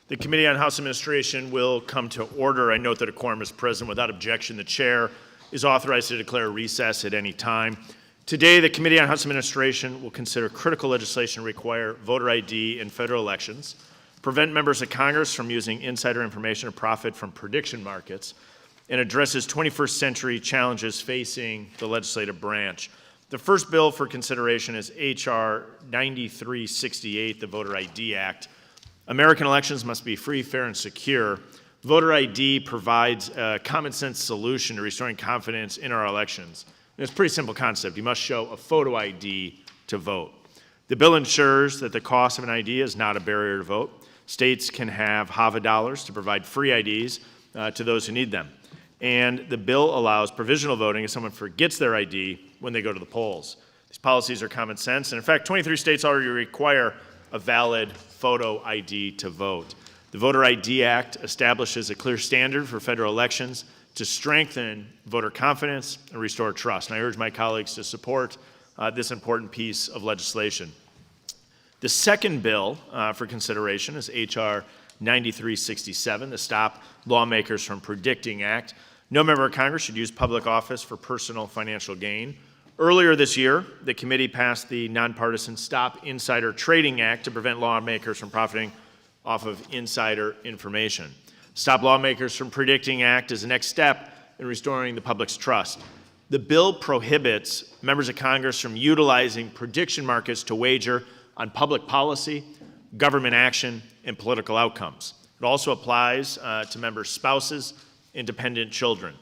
The Committee on House Administration will come to order. I note that a quorum is present. Without objection, the chair is authorized to declare a recess at any time. Today, the Committee on House Administration will consider critical legislation to require voter ID in federal elections, prevent members of Congress from using insider information to profit from prediction markets, and addresses 21st century challenges facing the legislative branch. The first bill for consideration is H.R. 9368, the Voter ID Act. American elections must be free, fair, and secure. Voter ID provides a common sense solution to restoring confidence in our elections. And it's a pretty simple concept. You must show a photo ID to vote. The bill ensures that the cost of an ID is not a barrier to vote. States can have HAVA dollars to provide free IDs to those who need them. And the bill allows provisional voting if someone forgets their ID when they go to the polls. These policies are common sense, and in fact, 23 states already require a valid photo ID to vote. The Voter ID Act establishes a clear standard for federal elections to strengthen voter confidence and restore trust. And I urge my colleagues to support this important piece of legislation. The second bill for consideration is H.R. 9367, the Stop Lawmakers from Predicting Act. No member of Congress should use public office for personal financial gain. Earlier this year, the committee passed the nonpartisan Stop Insider Trading Act to prevent lawmakers from profiting off of insider information. Stop Lawmakers from Predicting Act is the next step in restoring the public's trust. The bill prohibits members of Congress from utilizing prediction markets to wager on public policy, government action, and political outcomes. It also applies to members' spouses and dependent children.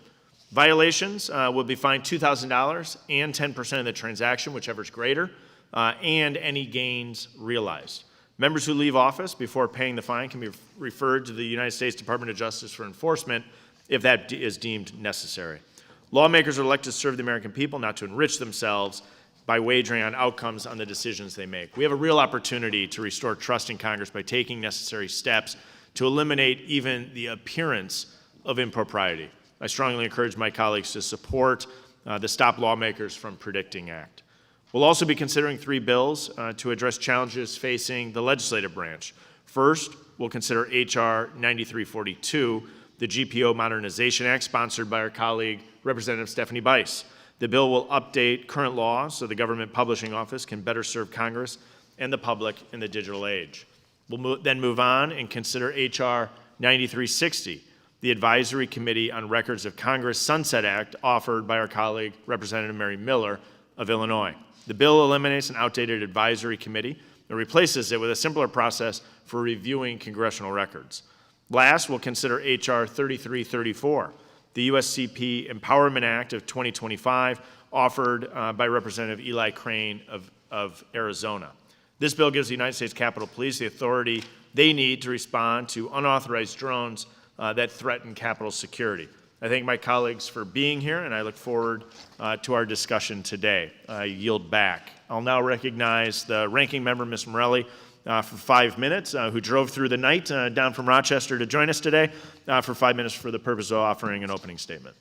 Violations will be fined $2,000 and 10% of the transaction, whichever is greater, and any gains realized. Members who leave office before paying the fine can be referred to the United States Department of Justice for enforcement if that is deemed necessary. Lawmakers are elected to serve the American people, not to enrich themselves by wagering on outcomes on the decisions they make. We have a real opportunity to restore trust in Congress by taking necessary steps to eliminate even the appearance of impropriety. I strongly encourage my colleagues to support the Stop Lawmakers from Predicting Act. We'll also be considering three bills to address challenges facing the legislative branch. First, we'll consider H.R. 9342, the GPO Modernization Act, sponsored by our colleague, Representative Stephanie Bice. The bill will update current law so the government publishing office can better serve Congress and the public in the digital age. We'll then move on and consider H.R. 9360, the Advisory Committee on Records of Congress Sunset Act, offered by our colleague, Representative Mary Miller of Illinois. The bill eliminates an outdated advisory committee and replaces it with a simpler process for reviewing congressional records. Last, we'll consider H.R. 3334, the USCP Empowerment Act of 2025, offered by Representative Eli Crane of Arizona. This bill gives the United States Capitol Police the authority they need to respond to unauthorized drones that threaten Capitol security. I thank my colleagues for being here, and I look forward to our discussion today. I yield back. I'll now recognize the ranking member, Ms. Morelli, for 5 minutes, who drove through the night down from Rochester to join us today, for 5 minutes for the purpose of offering an opening statement.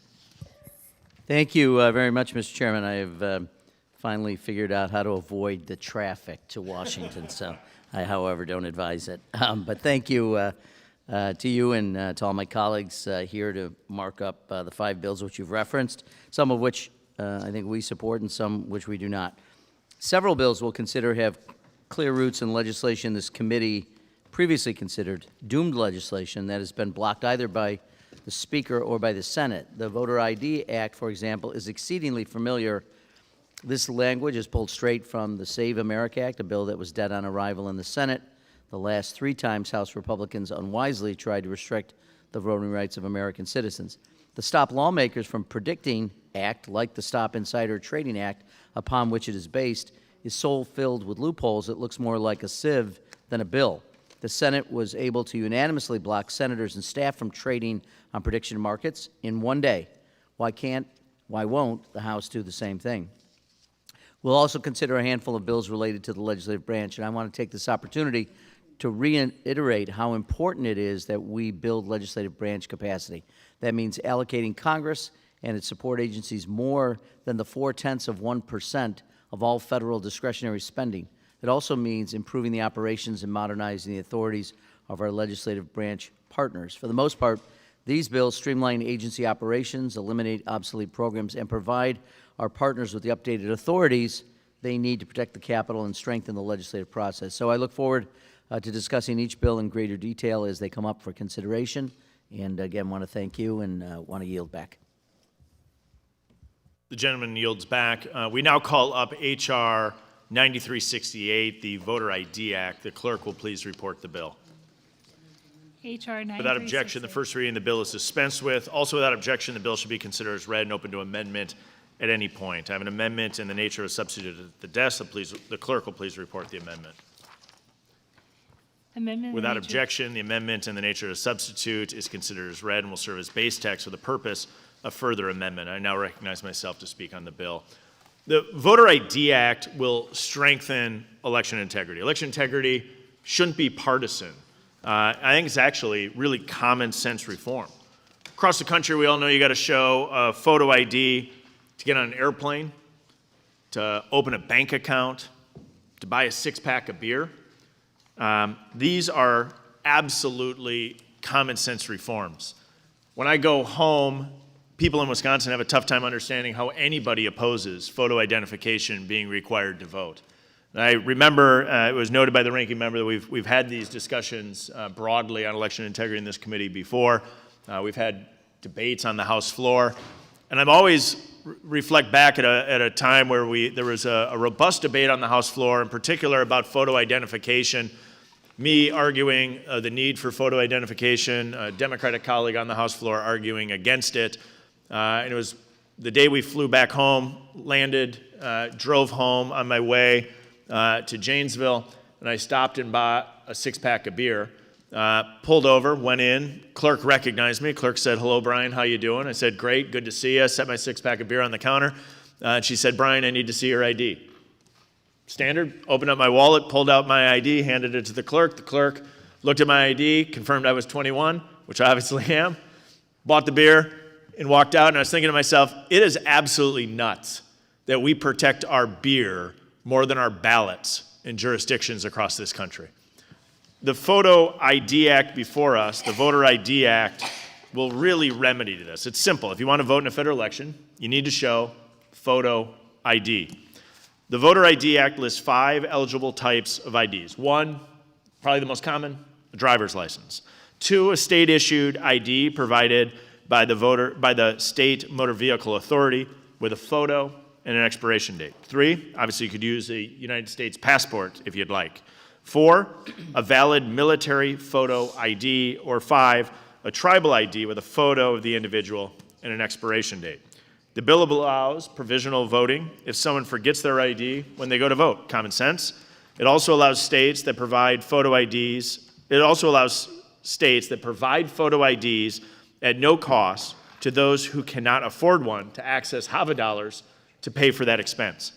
Thank you very much, Mr. Chairman. I have finally figured out how to avoid the traffic to Washington, so I, however, don't advise it. But thank you to you and to all my colleagues here to mark up the 5 bills which you've referenced, some of which I think we support and some which we do not. Several bills we'll consider have clear roots in legislation this committee previously considered doomed legislation that has been blocked either by the Speaker or by the Senate. The Voter ID Act, for example, is exceedingly familiar. This language is pulled straight from the Save America Act, a bill that was dead on arrival in the Senate. The last 3 times House Republicans unwisely tried to restrict the voting rights of American citizens. The Stop Lawmakers from Predicting Act, like the Stop Insider Trading Act, upon which it is based, is so filled with loopholes it looks more like a sieve than a bill. The Senate was able to unanimously block senators and staff from trading on prediction markets in one day. Why won't the House do the same thing? We'll also consider a handful of bills related to the legislative branch, and I want to take this opportunity to reiterate how important it is that we build legislative branch capacity. That means allocating Congress and its support agencies more than the 0.4% of all federal discretionary spending. It also means improving the operations and modernizing the authorities of our legislative branch partners. For the most part, these bills streamline agency operations, eliminate obsolete programs, and provide our partners with the updated authorities they need to protect the Capitol and strengthen the legislative process. So I look forward to discussing each bill in greater detail as they come up for consideration. And again, want to thank you and want to yield back. The gentleman yields back. We now call up H.R. 9368, the Voter ID Act. The clerk will please report the bill. H.R. 9368. Without objection, the first reading of the bill is dispensed with. Also without objection, the bill should be considered as read and open to amendment at any point. I have an amendment in the nature of a substitute at the desk. The clerk will please report the amendment. Amendment Without objection, the amendment in the nature of a substitute is considered as read and will serve as base text for the purpose of further amendment. I now recognize myself to speak on the bill. The Voter ID Act will strengthen election integrity. Election integrity shouldn't be partisan. I think it's actually really common sense reform. Across the country, we all know you got to show a photo ID to get on an airplane, to open a bank account, to buy a six-pack of beer. These are absolutely common sense reforms. When I go home, people in Wisconsin have a tough time understanding how anybody opposes photo identification being required to vote. And I remember it was noted by the ranking member that we've had these discussions broadly on election integrity in this committee before. We've had debates on the House floor. And I've always reflect back at a time where there was a robust debate on the House floor, in particular about photo identification, me arguing the need for photo identification, a Democratic colleague on the House floor arguing against it. And it was the day we flew back home, landed, drove home on my way to Janesville, and I stopped and bought a six-pack of beer. Pulled over, went in, clerk recognized me. Clerk said, "Hello, Brian, how you doing?" I said, "Great, good to see you." Set my six-pack of beer on the counter. And she said, "Brian, I need to see your ID." Standard, opened up my wallet, pulled out my ID, handed it to the clerk. The clerk looked at my ID, confirmed I was 21, which I obviously am, bought the beer, and walked out. And I was thinking to myself, it is absolutely nuts that we protect our beer more than our ballots in jurisdictions across this country. The Photo ID Act before us, the Voter ID Act, will really remedy this. It's simple. If you want to vote in a federal election, you need to show photo ID. The Voter ID Act lists 5 eligible types of IDs. 1, probably the most common, a driver's license. 2, a state-issued ID provided by the state motor vehicle authority with a photo and an expiration date. 3, obviously you could use a United States passport if you'd like. 4, a valid military photo ID, or 5, a tribal ID with a photo of the individual and an expiration date. The bill allows provisional voting if someone forgets their ID when they go to vote. Common sense. It also allows states that provide photo IDs. It also allows states that provide photo IDs at no cost to those who cannot afford one to access HAVA dollars to pay for that expense.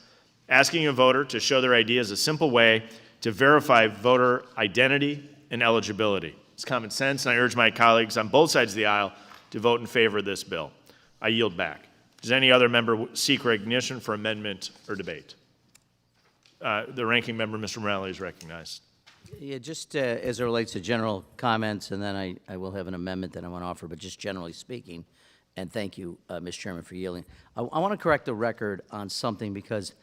Asking a voter to show their ID is a simple way to verify voter identity and eligibility. It's common sense, and I urge my colleagues on both sides of the aisle to vote in favor of this bill. I yield back. Does any other member seek recognition for amendment or debate? The ranking member, Mr. Morale, is recognized. Yeah, just as it relates to general comments, and then I will have an amendment that I want to offer, but just generally speaking, and thank you, Mr. Chairman, for yielding. I want to correct the record on something because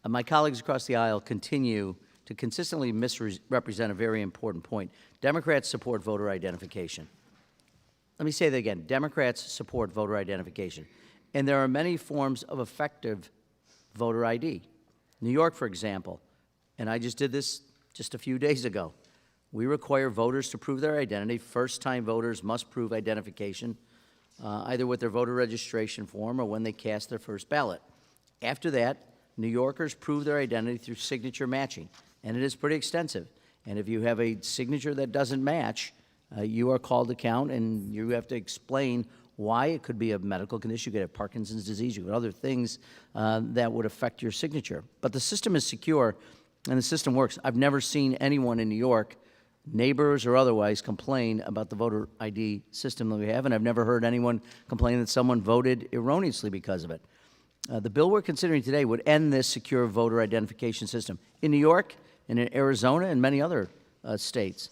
my colleagues across the aisle continue to consistently misrepresent a very important point. Democrats support voter identification. Let me say that again. Democrats support voter identification. And there are many forms of effective voter ID. New York, for example, and I just did this just a few days ago. We require voters to prove their identity. First-time voters must prove identification, either with their voter registration form or when they cast their first ballot. After that, New Yorkers prove their identity through signature matching, and it is pretty extensive. And if you have a signature that doesn't match, you are called to account, and you have to explain why. It could be a medical condition. You could have Parkinson's disease. You could have other things that would affect your signature. But the system is secure, and the system works. I've never seen anyone in New York, neighbors or otherwise, complain about the voter ID system that we have, and I've never heard anyone complain that someone voted erroneously because of it. The bill we're considering today would end this secure voter identification system in New York and in Arizona and many other states.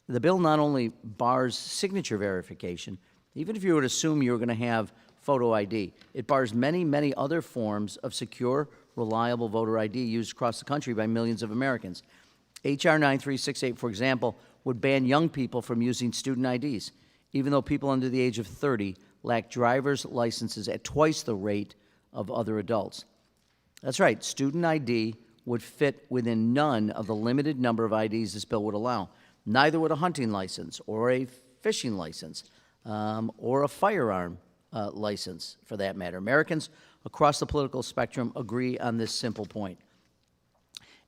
The bill not only bars signature verification, even if you would assume you're going to have photo ID, it bars many, many other forms of secure, reliable voter ID used across the country by millions of Americans. H.R. 9368, for example, would ban young people from using student IDs, even though people under the age of 30 lack driver's licenses at twice the rate of other adults. That's right, student ID would fit within none of the limited number of IDs this bill would allow. Neither would a hunting license or a fishing license or a firearm license, for that matter. Americans across the political spectrum agree on this simple point.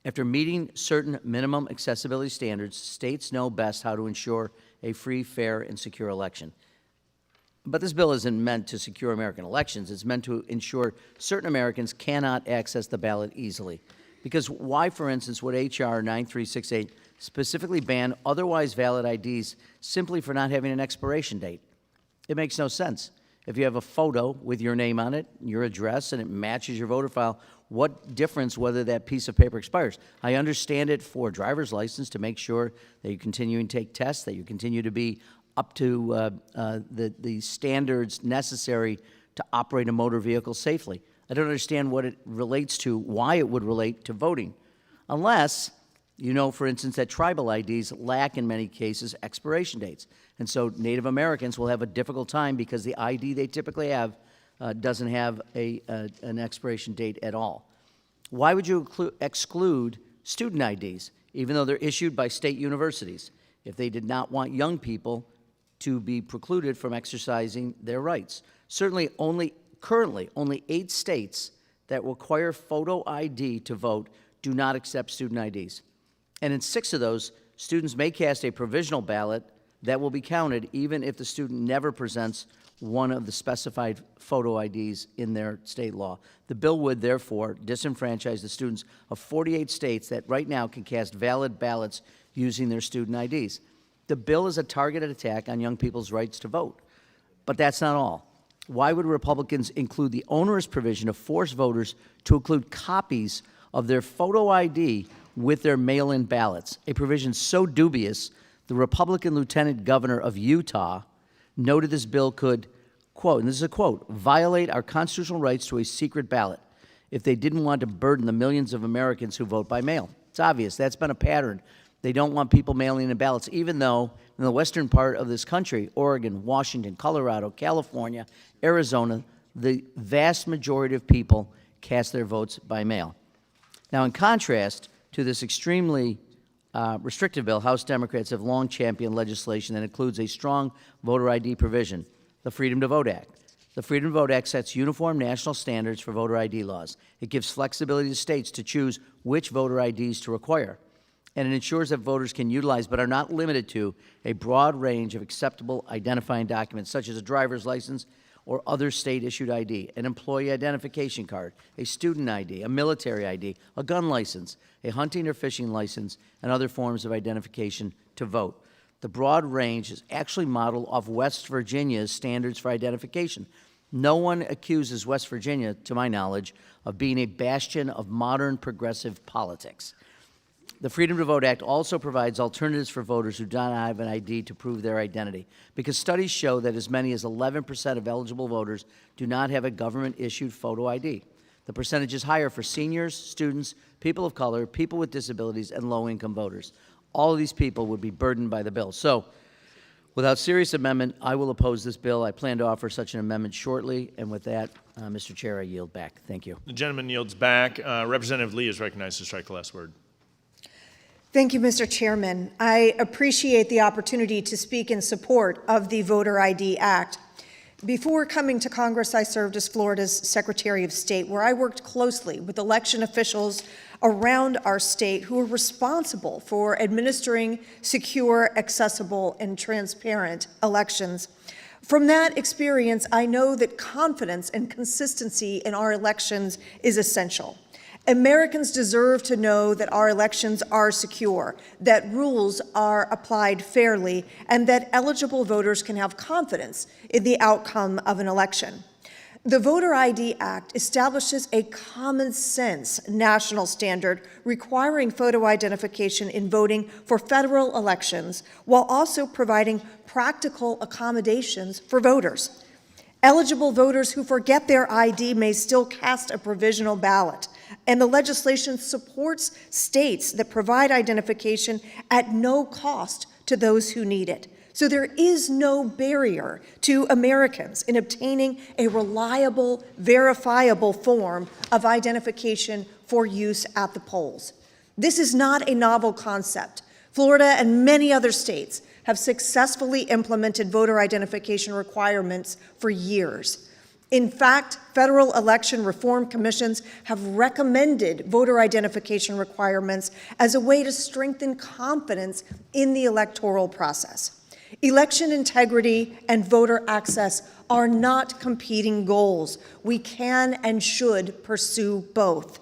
After meeting certain minimum accessibility standards, states know best how to ensure a free, fair, and secure election. But this bill isn't meant to secure American elections. It's meant to ensure certain Americans cannot access the ballot easily. Because why, for instance, would H.R. 9368 specifically ban otherwise valid IDs simply for not having an expiration date? It makes no sense. If you have a photo with your name on it, your address, and it matches your voter file, what difference whether that piece of paper expires? I understand it for driver's license to make sure that you continue to take tests, that you continue to be up to the standards necessary to operate a motor vehicle safely. I don't understand what it relates to, why it would relate to voting, unless you know, for instance, that tribal IDs lack, in many cases, expiration dates. And so Native Americans will have a difficult time because the ID they typically have doesn't have an expiration date at all. Why would you exclude student IDs, even though they're issued by state universities, if they did not want young people to be precluded from exercising their rights? Certainly, currently, only 8 states that require photo ID to vote do not accept student IDs. And in 6 of those, students may cast a provisional ballot that will be counted even if the student never presents one of the specified photo IDs in their state law. The bill would, therefore, disenfranchise the students of 48 states that right now can cast valid ballots using their student IDs. The bill is a targeted attack on young people's rights to vote. But that's not all. Why would Republicans include the onerous provision to force voters to include copies of their photo ID with their mail-in ballots, a provision so dubious the Republican Lieutenant Governor of Utah noted this bill could, quote, and this is a quote, violate our constitutional rights to a secret ballot if they didn't want to burden the millions of Americans who vote by mail. It's obvious. That's been a pattern. They don't want people mailing in ballots, even though in the western part of this country, Oregon, Washington, Colorado, California, Arizona, the vast majority of people cast their votes by mail. Now, in contrast to this extremely restrictive bill, House Democrats have long championed legislation that includes a strong voter ID provision, the Freedom to Vote Act. The Freedom to Vote Act sets uniform national standards for voter ID laws. It gives flexibility to states to choose which voter IDs to require. And it ensures that voters can utilize, but are not limited to, a broad range of acceptable identifying documents, such as a driver's license or other state-issued ID, an employee identification card, a student ID, a military ID, a gun license, a hunting or fishing license, and other forms of identification to vote. The broad range is actually modeled off West Virginia's standards for identification. No one accuses West Virginia, to my knowledge, of being a bastion of modern progressive politics. The Freedom to Vote Act also provides alternatives for voters who do not have an ID to prove their identity, because studies show that as many as 11% of eligible voters do not have a government-issued photo ID. The percentage is higher for seniors, students, people of color, people with disabilities, and low-income voters. All of these people would be burdened by the bill. So, without serious amendment, I will oppose this bill. I plan to offer such an amendment shortly, and with that, Mr. Chair, I yield back. Thank you. The gentleman yields back. Representative Lee is recognized to strike the last word. Thank you, Mr. Chairman. I appreciate the opportunity to speak in support of the Voter ID Act. Before coming to Congress, I served as Florida's Secretary of State, where I worked closely with election officials around our state who are responsible for administering secure, accessible, and transparent elections. From that experience, I know that confidence and consistency in our elections is essential. Americans deserve to know that our elections are secure, that rules are applied fairly, and that eligible voters can have confidence in the outcome of an election. The Voter ID Act establishes a common sense national standard requiring photo identification in voting for federal elections, while also providing practical accommodations for voters. Eligible voters who forget their ID may still cast a provisional ballot, and the legislation supports states that provide identification at no cost to those who need it. So there is no barrier to Americans in obtaining a reliable, verifiable form of identification for use at the polls. This is not a novel concept. Florida and many other states have successfully implemented voter identification requirements for years. In fact, federal election reform commissions have recommended voter identification requirements as a way to strengthen confidence in the electoral process. Election integrity and voter access are not competing goals. We can and should pursue both.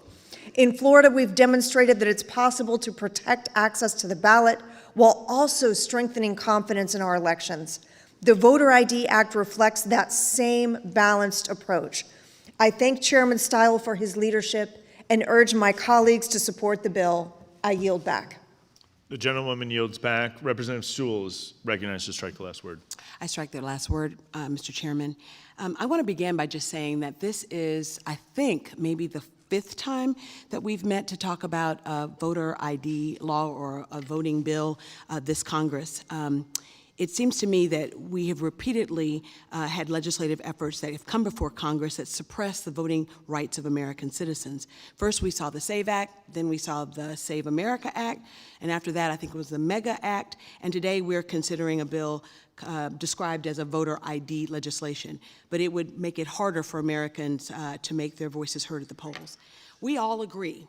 In Florida, we've demonstrated that it's possible to protect access to the ballot while also strengthening confidence in our elections. The Voter ID Act reflects that same balanced approach. I thank Chairman Steil for his leadership and urge my colleagues to support the bill. I yield back. The gentlewoman yields back. Representative Sewell is recognized to strike the last word. I strike the last word, Mr. Chairman. I want to begin by just saying that this is, I think, maybe the 5th time that we've met to talk about a voter ID law or a voting bill this Congress. It seems to me that we have repeatedly had legislative efforts that have come before Congress that suppress the voting rights of American citizens. First, we saw the SAVE Act, then we saw the Save America Act, and after that, I think it was the MEGA Act, and today we're considering a bill described as a voter ID legislation, but it would make it harder for Americans to make their voices heard at the polls. We all agree,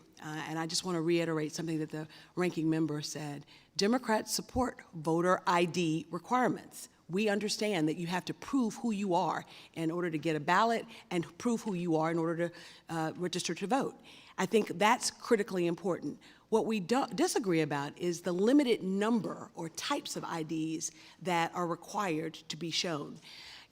and I just want to reiterate something that the ranking member said. Democrats support voter ID requirements. We understand that you have to prove who you are in order to get a ballot and prove who you are in order to register to vote. I think that's critically important. What we disagree about is the limited number or types of IDs that are required to be shown.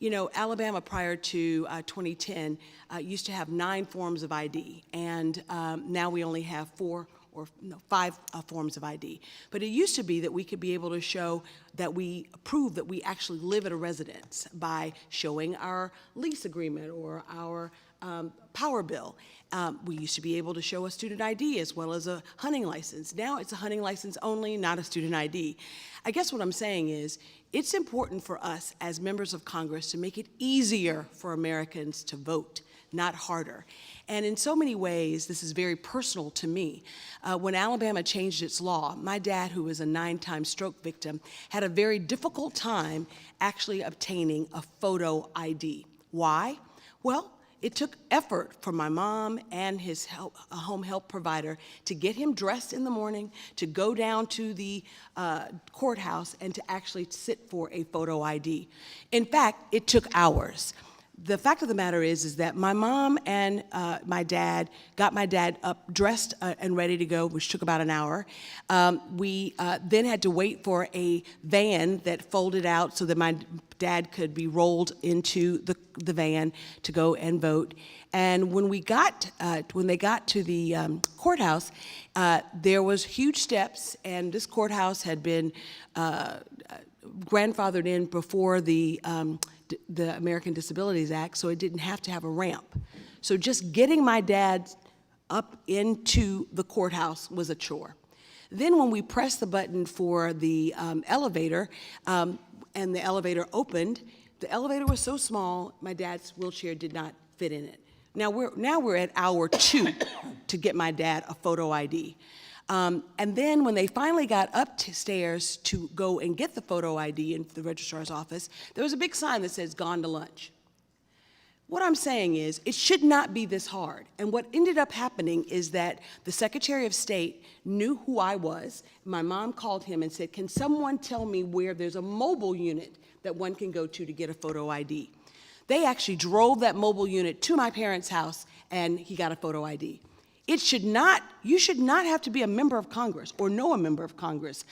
You know, Alabama prior to 2010 used to have 9 forms of ID, and now we only have 5 forms of ID. But it used to be that we could be able to show that we prove that we actually live at a residence by showing our lease agreement or our power bill. We used to be able to show a student ID as well as a hunting license. Now it's a hunting license only, not a student ID. I guess what I'm saying is it's important for us as members of Congress to make it easier for Americans to vote, not harder. And in so many ways, this is very personal to me. When Alabama changed its law, my dad, who was a 9-time stroke victim, had a very difficult time actually obtaining a photo ID. Why? Well, it took effort for my mom and his home health provider to get him dressed in the morning, to go down to the courthouse, and to actually sit for a photo ID. In fact, it took hours. The fact of the matter is that my mom and my dad got my dad up, dressed and ready to go, which took about an hour. We then had to wait for a van that folded out so that my dad could be rolled into the van to go and vote. And when they got to the courthouse, there was huge steps, and this courthouse had been grandfathered in before the American Disabilities Act, so it didn't have to have a ramp. So just getting my dad up into the courthouse was a chore. Then when we pressed the button for the elevator, and the elevator opened, the elevator was so small, my dad's wheelchair did not fit in it. Now we're at hour 2 to get my dad a photo ID. And then when they finally got upstairs to go and get the photo ID in the registrar's office, there was a big sign that says, "Gone to lunch." What I'm saying is, it should not be this hard. And what ended up happening is that the Secretary of State knew who I was. My mom called him and said, "Can someone tell me where there's a mobile unit that one can go to get a photo ID?" They actually drove that mobile unit to my parents' house, and he got a photo ID. You should not have to be a member of Congress or know a member of Congress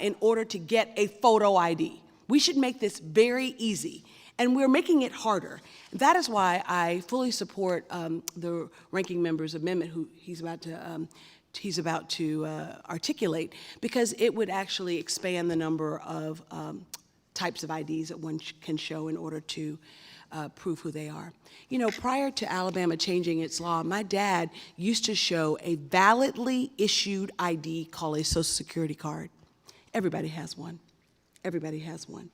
in order to get a photo ID. We should make this very easy. And we're making it harder. That is why I fully support the ranking member's amendment, who he's about to articulate, because it would actually expand the number of types of IDs that one can show in order to prove who they are. You know, prior to Alabama changing its law, my dad used to show a validly issued ID called a Social Security card. Everybody has one. Everybody has one.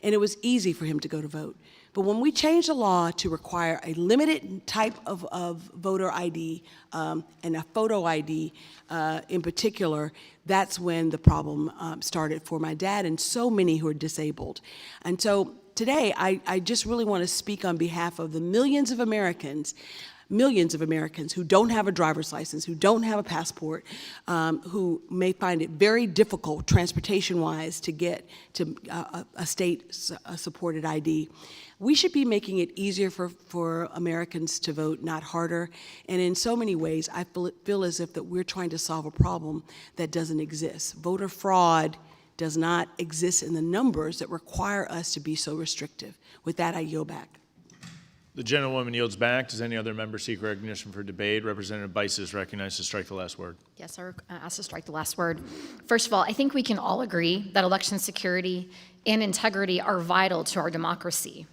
And it was easy for him to go to vote. But when we changed the law to require a limited type of voter ID and a photo ID in particular, that's when the problem started for my dad and so many who are disabled. And so today, I just really want to speak on behalf of the millions of Americans who don't have a driver's license, who don't have a passport, who may find it very difficult transportation-wise to get to a state-supported ID. We should be making it easier for Americans to vote, not harder. And in so many ways, I feel as if that we're trying to solve a problem that doesn't exist. Voter fraud does not exist in the numbers that require us to be so restrictive. With that, I yield back. The gentlewoman yields back. Does any other member seek recognition for debate? Representative Bice is recognized to strike the last word. Yes, sir. Asked to strike the last word. First of all, I think we can all agree that election security and integrity are vital to our democracy.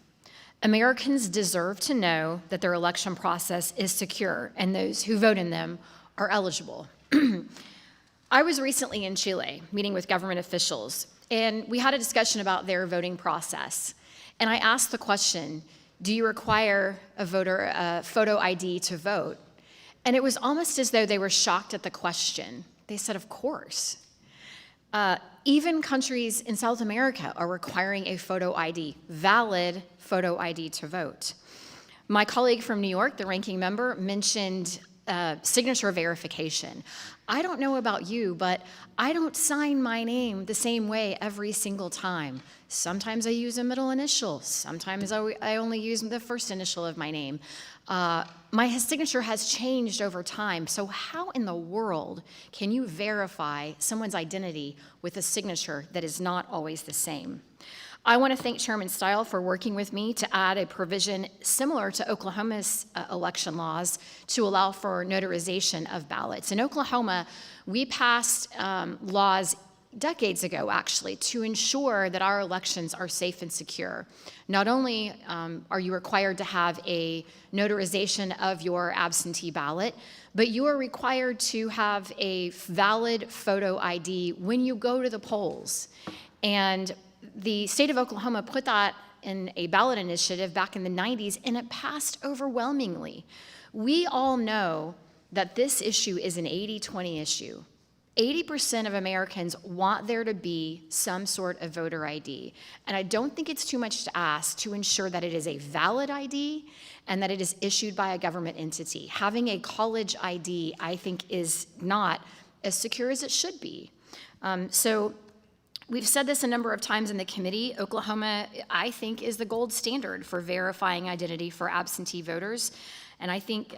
Americans deserve to know that their election process is secure and those who vote in them are eligible. I was recently in Chile meeting with government officials, and we had a discussion about their voting process. And I asked the question, do you require a voter photo ID to vote? And it was almost as though they were shocked at the question. They said, of course. Even countries in South America are requiring a photo ID, valid photo ID to vote. My colleague from New York, the ranking member, mentioned signature verification. I don't know about you, but I don't sign my name the same way every single time. Sometimes I use a middle initial. Sometimes I only use the first initial of my name. My signature has changed over time, so how in the world can you verify someone's identity with a signature that is not always the same? I want to thank Chairman Steil for working with me to add a provision similar to Oklahoma's election laws to allow for notarization of ballots. In Oklahoma, we passed laws decades ago, actually, to ensure that our elections are safe and secure. Not only are you required to have a notarization of your absentee ballot, but you are required to have a valid photo ID when you go to the polls. And the state of Oklahoma put that in a ballot initiative back in the 90s, and it passed overwhelmingly. We all know that this issue is an 80-20 issue. 80% of Americans want there to be some sort of voter ID. And I don't think it's too much to ask to ensure that it is a valid ID and that it is issued by a government entity. Having a college ID, I think, is not as secure as it should be. So we've said this a number of times in the committee. Oklahoma, I think, is the gold standard for verifying identity for absentee voters. And I think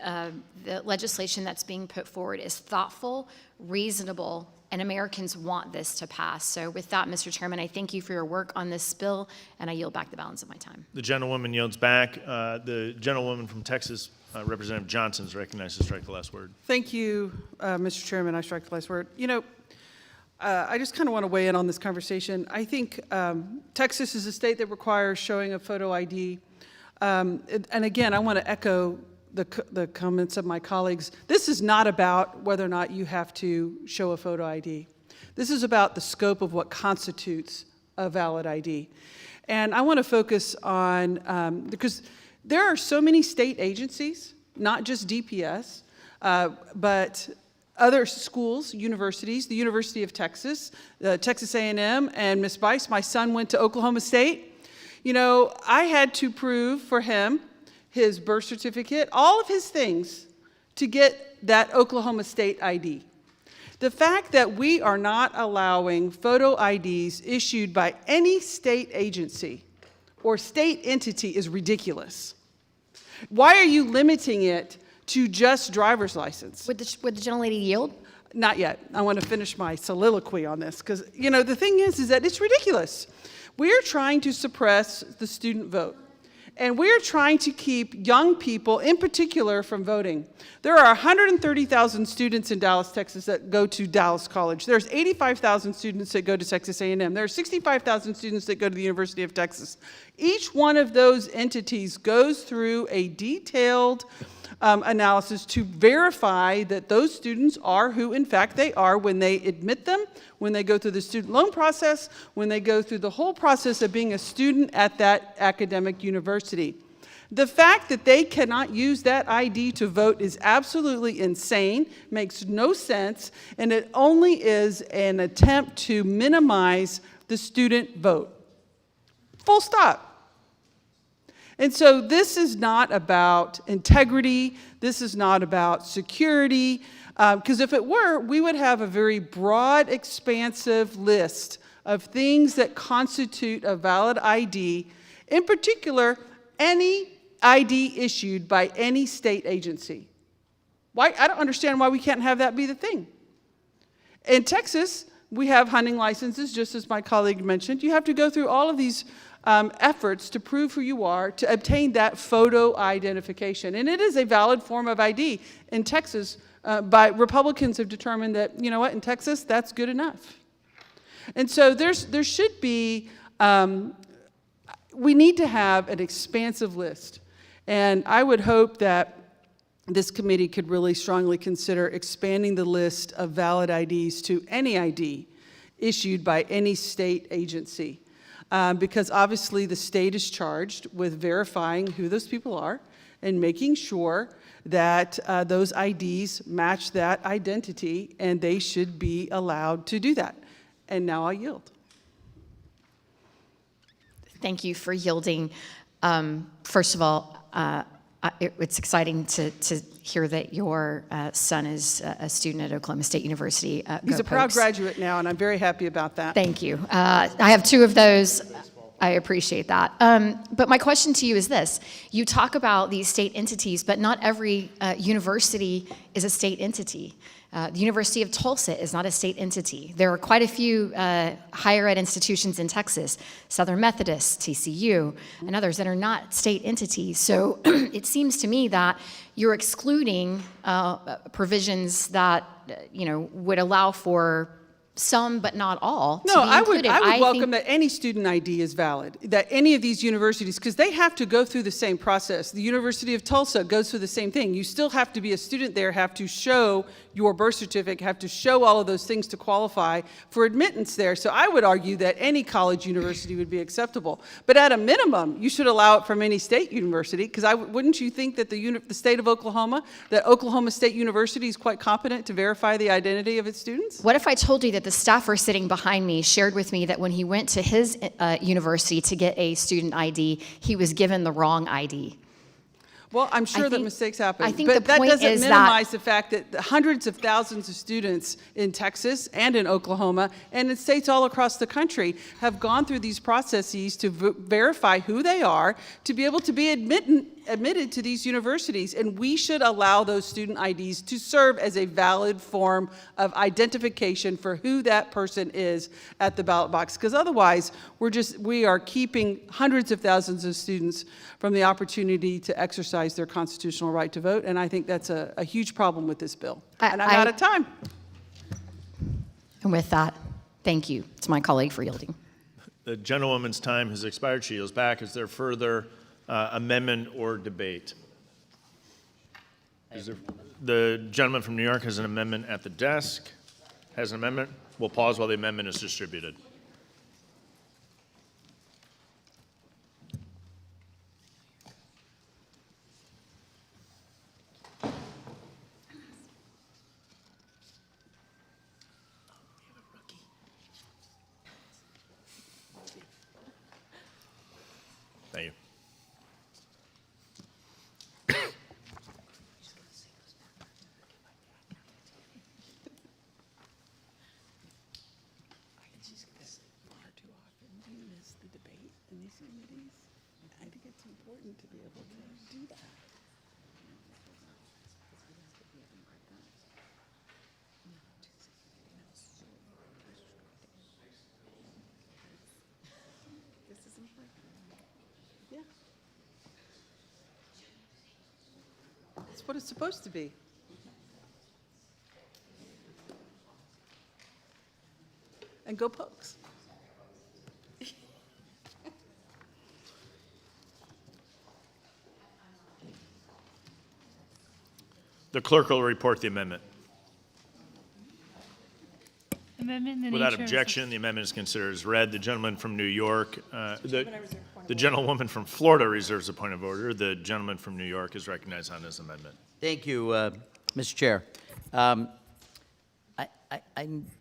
the legislation that's being put forward is thoughtful, reasonable, and Americans want this to pass. So with that, Mr. Chairman, I thank you for your work on this bill, and I yield back the balance of my time. The gentlewoman yields back. The gentlewoman from Texas, Representative Johnson, is recognized to strike the last word. Thank you, Mr. Chairman. I strike the last word. You know, I just kind of want to weigh in on this conversation. I think Texas is a state that requires showing a photo ID. And again, I want to echo the comments of my colleagues. This is not about whether or not you have to show a photo ID. This is about the scope of what constitutes a valid ID. And I want to focus on, because there are so many state agencies, not just DPS, but other schools, universities, the University of Texas, Texas A&M, and Ms. Bice, my son went to Oklahoma State. You know, I had to prove for him his birth certificate, all of his things, to get that Oklahoma State ID. The fact that we are not allowing photo IDs issued by any state agency or state entity is ridiculous. Why are you limiting it to just driver's license? Would the gentlelady yield? Not yet. I want to finish my soliloquy on this because, you know, the thing is that it's ridiculous. We're trying to suppress the student vote. And we're trying to keep young people, in particular, from voting. There are 130,000 students in Dallas, Texas that go to Dallas College. There's 85,000 students that go to Texas A&M. There are 65,000 students that go to the University of Texas. Each one of those entities goes through a detailed analysis to verify that those students are who, in fact, they are when they admit them, when they go through the student loan process, when they go through the whole process of being a student at that academic university. The fact that they cannot use that ID to vote is absolutely insane, makes no sense, and it only is an attempt to minimize the student vote. Full stop. And so this is not about integrity, this is not about security, because if it were, we would have a very broad, expansive list of things that constitute a valid ID, in particular, any ID issued by any state agency. Why? I don't understand why we can't have that be the thing. In Texas, we have hunting licenses, just as my colleague mentioned. You have to go through all of these efforts to prove who you are, to obtain that photo identification. And it is a valid form of ID. In Texas, Republicans have determined that, you know what, in Texas, that's good enough. And so there should be, we need to have an expansive list. And I would hope that this committee could really strongly consider expanding the list of valid IDs to any ID issued by any state agency. Because obviously the state is charged with verifying who those people are and making sure that those IDs match that identity, and they should be allowed to do that. And now I yield. Thank you for yielding. First of all, it's exciting to hear that your son is a student at Oklahoma State University. He's a proud graduate now, and I'm very happy about that. Thank you. I have two of those. I appreciate that. But my question to you is this. You talk about these state entities, but not every university is a state entity. The University of Tulsa is not a state entity. There are quite a few higher ed institutions in Texas, Southern Methodist, TCU, and others that are not state entities. So it seems to me that you're excluding provisions that would allow for some, but not all, No, to be I would included. welcome that any student ID is valid, that any of these universities, because they have to go through the same process. The University of Tulsa goes through the same thing. You still have to be a student there, have to show your birth certificate, have to show all of those things to qualify for admittance there. So I would argue that any college university would be acceptable. But at a minimum, you should allow it from any state university, because wouldn't you think that the state of Oklahoma, that Oklahoma State University is quite competent to verify the identity of its students? What if I told you that the staffer sitting behind me shared with me that when he went to his university to get a student ID, he was given the wrong ID? Well, I'm sure that think- mistakes happen. I think but the point that doesn't is minimize the fact that the hundreds of thousands of students in Texas and in Oklahoma and in states all across the country have gone through these processes to verify who they are, to be able to be admitted to these universities. And we should allow those student IDs to serve as a valid form of identification for who that person is at the ballot box. Because otherwise, we are keeping hundreds of thousands of students from the opportunity to exercise their constitutional right to vote. And I think that's a huge problem with this bill. And I'm out of time. And with that, thank you to my colleague for yielding. The gentlewoman's time has expired. She yields back. Is there further amendment or debate? The gentleman from New York has an amendment at the desk. Has an amendment. We'll pause while the amendment is distributed. Thank you. what it's supposed to be. And go Pokes. The clerk will report the amendment. Amendment in the Without nature of- objection, the amendment is considered as read. The gentleman from New York, the gentlewoman from Florida reserves a point of order. The gentleman from New York is recognized on this amendment. Thank you, Mr. Chair. I'm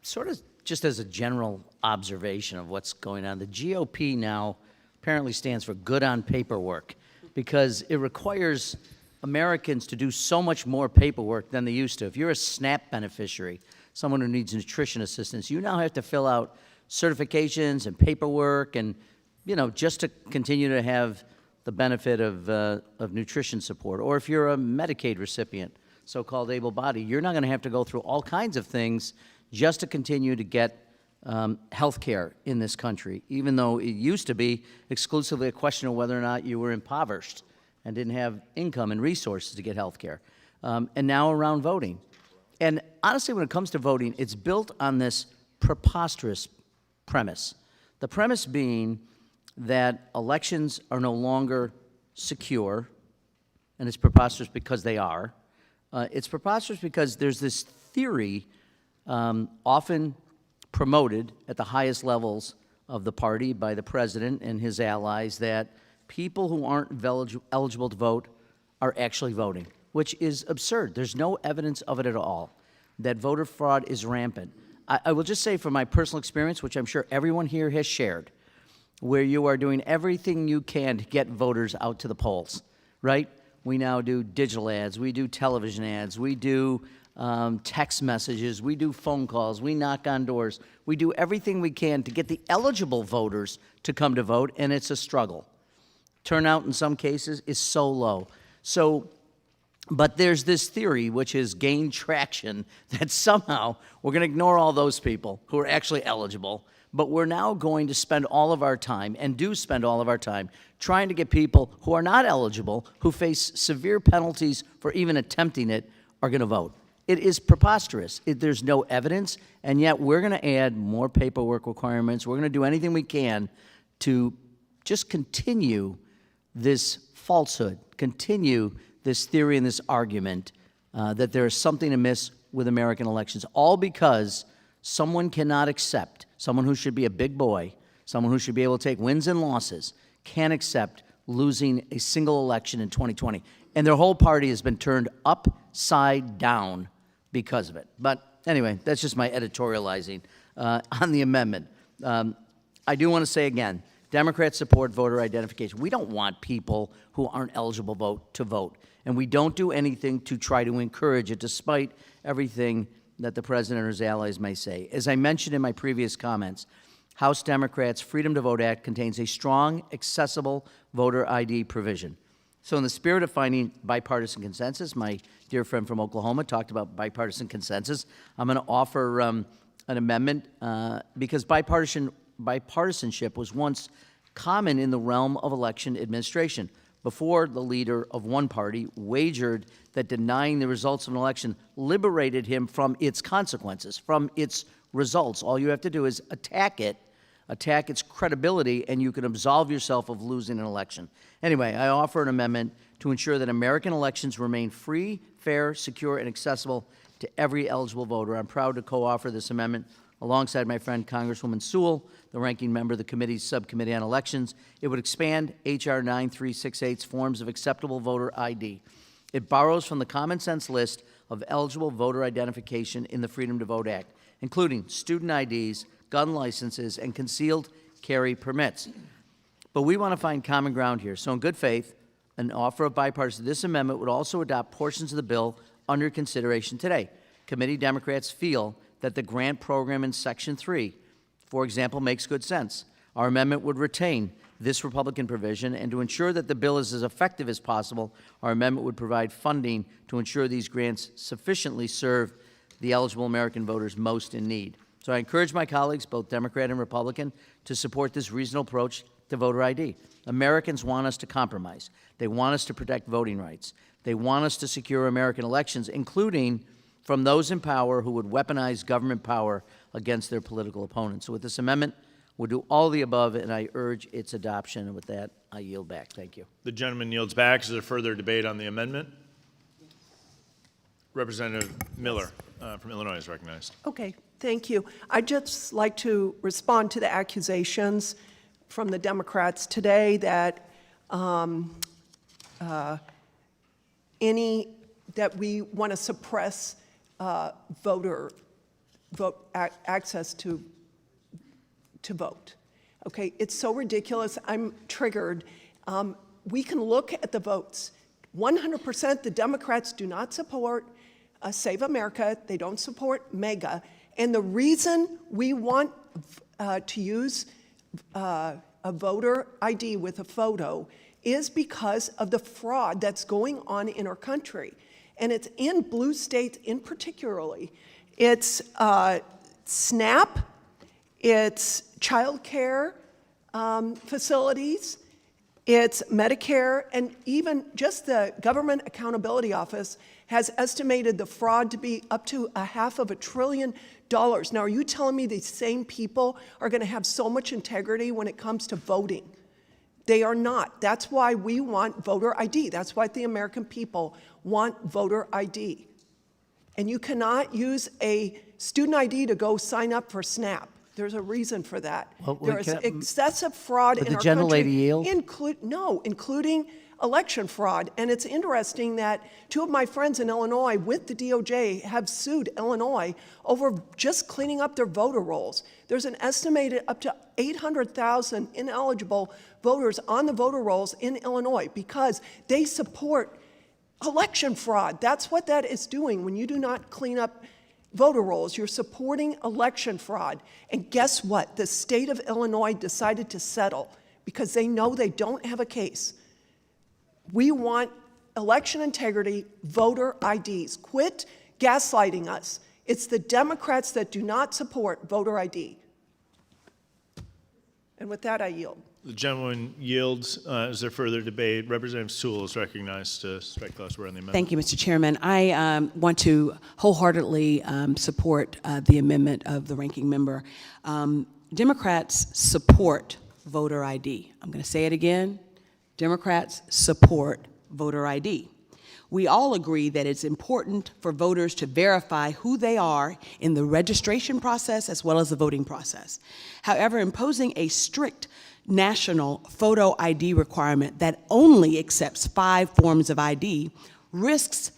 sort of, just as a general observation of what's going on, the GOP now apparently stands for good on paperwork, because it requires Americans to do so much more paperwork than they used to. If you're a SNAP beneficiary, someone who needs nutrition assistance, you now have to fill out certifications and paperwork and, just to continue to have the benefit of nutrition support. Or if you're a Medicaid recipient, so-called able-bodied, you're not going to have to go through all kinds of things just to continue to get health care in this country, even though it used to be exclusively a question of whether or not you were impoverished and didn't have income and resources to get health care. And now around voting. And honestly, when it comes to voting, it's built on this preposterous premise. The premise being that elections are no longer secure, and it's preposterous because they are. It's preposterous because there's this theory often promoted at the highest levels of the party by the president and his allies that people who aren't eligible to vote are actually voting, which is absurd. There's no evidence of it at all, that voter fraud is rampant. I will just say from my personal experience, which I'm sure everyone here has shared, where you are doing everything you can to get voters out to the polls, right? We now do digital ads, we do television ads, we do text messages, we do phone calls, we knock on doors. We do everything we can to get the eligible voters to come to vote, and it's a struggle. Turnout in some cases is so low. But there's this theory which has gained traction that somehow we're going to ignore all those people who are actually eligible, but we're now going to spend all of our time, and do spend all of our time, trying to get people who are not eligible, who face severe penalties for even attempting it, are going to vote. It is preposterous. There's no evidence, and yet we're going to add more paperwork requirements. We're going to do anything we can to just continue this falsehood, continue this theory and this argument that there is something amiss with American elections, all because someone cannot accept, someone who should be a big boy, someone who should be able to take wins and losses, can't accept losing a single election in 2020. And their whole party has been turned upside down because of it. But anyway, that's just my editorializing on the amendment. I do want to say again, Democrats support voter identification. We don't want people who aren't eligible to vote. And we don't do anything to try to encourage it, despite everything that the president or his allies may say. As I mentioned in my previous comments, House Democrats' Freedom to Vote Act contains a strong, accessible voter ID provision. So in the spirit of finding bipartisan consensus, my dear friend from Oklahoma talked about bipartisan consensus. I'm going to offer an amendment because bipartisanship was once common in the realm of election administration, before the leader of one party wagered that denying the results of an election liberated him from its consequences, from its results. All you have to do is attack it, attack its credibility, and you can absolve yourself of losing an election. Anyway, I offer an amendment to ensure that American elections remain free, fair, secure, and accessible to every eligible voter. I'm proud to co-offer this amendment alongside my friend Congresswoman Sewell, the ranking member of the committee's subcommittee on elections. It would expand H.R. 9368's forms of acceptable voter ID. It borrows from the common sense list of eligible voter identification in the Freedom to Vote Act, including student IDs, gun licenses, and concealed carry permits. But we want to find common ground here. So in good faith, an offer of bipartisan, this amendment would also adopt portions of the bill under consideration today. Committee Democrats feel that the grant program in Section 3, for example, makes good sense. Our amendment would retain this Republican provision, and to ensure that the bill is as effective as possible, our amendment would provide funding to ensure these grants sufficiently serve the eligible American voters most in need. So I encourage my colleagues, both Democrat and Republican, to support this reasonable approach to voter ID. Americans want us to compromise. They want us to protect voting rights. They want us to secure American elections, including from those in power who would weaponize government power against their political opponents. So with this amendment, we'll do all the above, and I urge its adoption. And with that, I yield back. Thank you. The gentleman yields back. Is there further debate on the amendment? Representative Miller from Illinois is recognized. Okay, thank you. I'd just like to respond to the accusations from the Democrats today that that we want to suppress access to vote. Okay, it's so ridiculous. I'm triggered. We can look at the votes. 100% the Democrats do not support Save America. They don't support MEGA. And the reason we want to use a voter ID with a photo is because of the fraud that's going on in our country. And it's in blue states in particularly. It's SNAP, it's child care facilities, it's Medicare, and even just the Government Accountability Office has estimated the fraud to be up to $500 billion. Now, are you telling me these same people are going to have so much integrity when it comes to voting? They are not. That's why we want voter ID. That's why the American people want voter ID. And you cannot use a student ID to go sign up for SNAP. There's a reason for that. Well, there is excessive fraud in our country. Would the gentlelady yield? Including election fraud. And it's interesting that two of my friends in Illinois with the DOJ have sued Illinois over just cleaning up their voter rolls. There's an estimated up to 800,000 ineligible voters on the voter rolls in Illinois because they support election fraud. That's what that is doing. When you do not clean up voter rolls, you're supporting election fraud. And guess what? The state of Illinois decided to settle because they know they don't have a case. We want election integrity, voter IDs. Quit gaslighting us. It's the Democrats that do not support voter ID. And with that, I yield. The gentleman yields. Is there further debate? Representative Sewell is recognized to strike the last word on the amendment. Thank you, Mr. Chairman. I want to wholeheartedly support the amendment of the ranking member. Democrats support voter ID. I'm going to say it again. Democrats support voter ID. We all agree that it's important for voters to verify who they are in the registration process as well as the voting process. However, imposing a strict national photo ID requirement that only accepts 5 forms of ID risks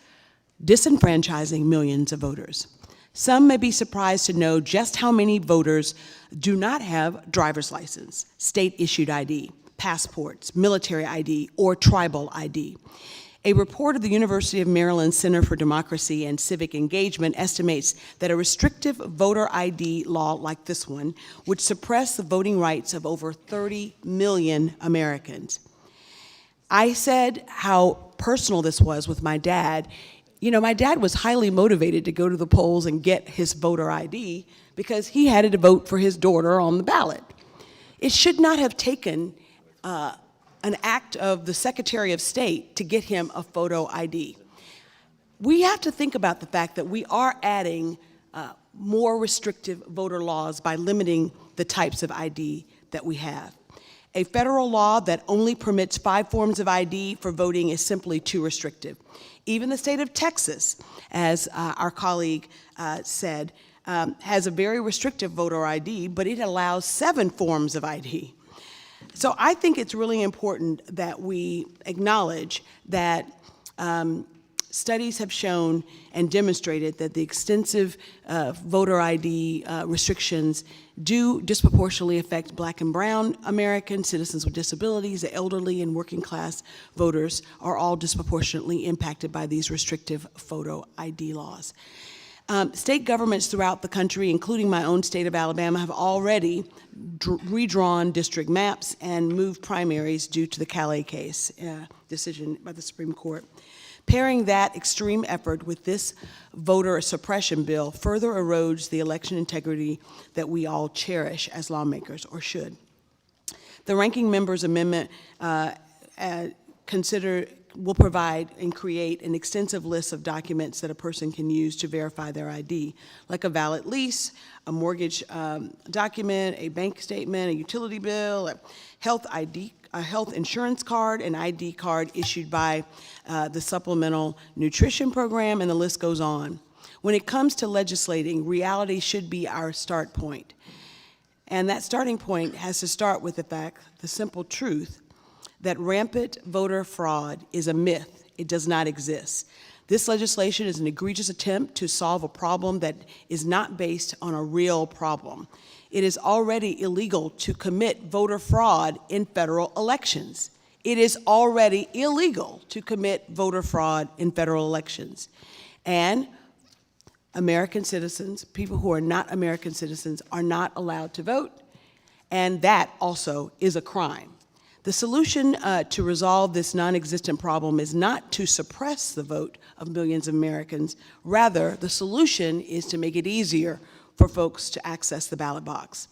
disenfranchising millions of voters. Some may be surprised to know just how many voters do not have driver's license, state-issued ID, passports, military ID, or tribal ID. A report of the University of Maryland Center for Democracy and Civic Engagement estimates that a restrictive voter ID law like this one would suppress the voting rights of over 30 million Americans. I said how personal this was with my dad. You know, my dad was highly motivated to go to the polls and get his voter ID because he had to vote for his daughter on the ballot. It should not have taken an act of the Secretary of State to get him a photo ID. We have to think about the fact that we are adding more restrictive voter laws by limiting the types of ID that we have. A federal law that only permits 5 forms of ID for voting is simply too restrictive. Even the state of Texas, as our colleague said, has a very restrictive voter ID, but it allows 7 forms of ID. So I think it's really important that we acknowledge that studies have shown and demonstrated that the extensive voter ID restrictions do disproportionately affect Black and brown Americans, citizens with disabilities, the elderly, and working class voters are all disproportionately impacted by these restrictive photo ID laws. State governments throughout the country, including my own state of Alabama, have already redrawn district maps and moved primaries due to the Calais case decision by the Supreme Court. Pairing that extreme effort with this voter suppression bill further erodes the election integrity that we all cherish as lawmakers, or should. The ranking member's amendment will provide and create an extensive list of documents that a person can use to verify their ID, like a valid lease, a mortgage document, a bank statement, a utility bill, a health ID, a health insurance card, an ID card issued by the Supplemental Nutrition Program, and the list goes on. When it comes to legislating, reality should be our start point. And that starting point has to start with the fact, the simple truth, that rampant voter fraud is a myth. It does not exist. This legislation is an egregious attempt to solve a problem that is not based on a real problem. It is already illegal to commit voter fraud in federal elections. It is already illegal to commit voter fraud in federal elections. And American citizens, people who are not American citizens, are not allowed to vote, and that also is a crime. The solution to resolve this non-existent problem is not to suppress the vote of millions of Americans. Rather, the solution is to make it easier for folks to access the ballot box.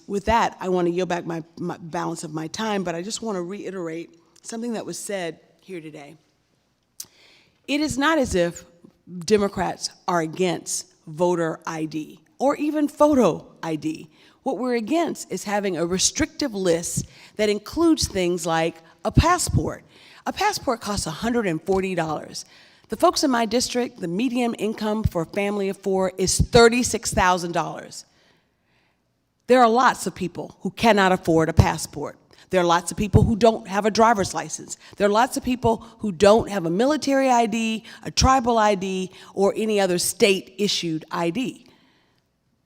With that, I want to yield back my balance of my time, but I just want to reiterate something that was said here today. It is not as if Democrats are against voter ID or even photo ID. What we're against is having a restrictive list that includes things like a passport. A passport costs $140. The folks in my district, the median income for a family of 4 is $36,000. There are lots of people who cannot afford a passport. There are lots of people who don't have a driver's license. There are lots of people who don't have a military ID, a tribal ID, or any other state-issued ID.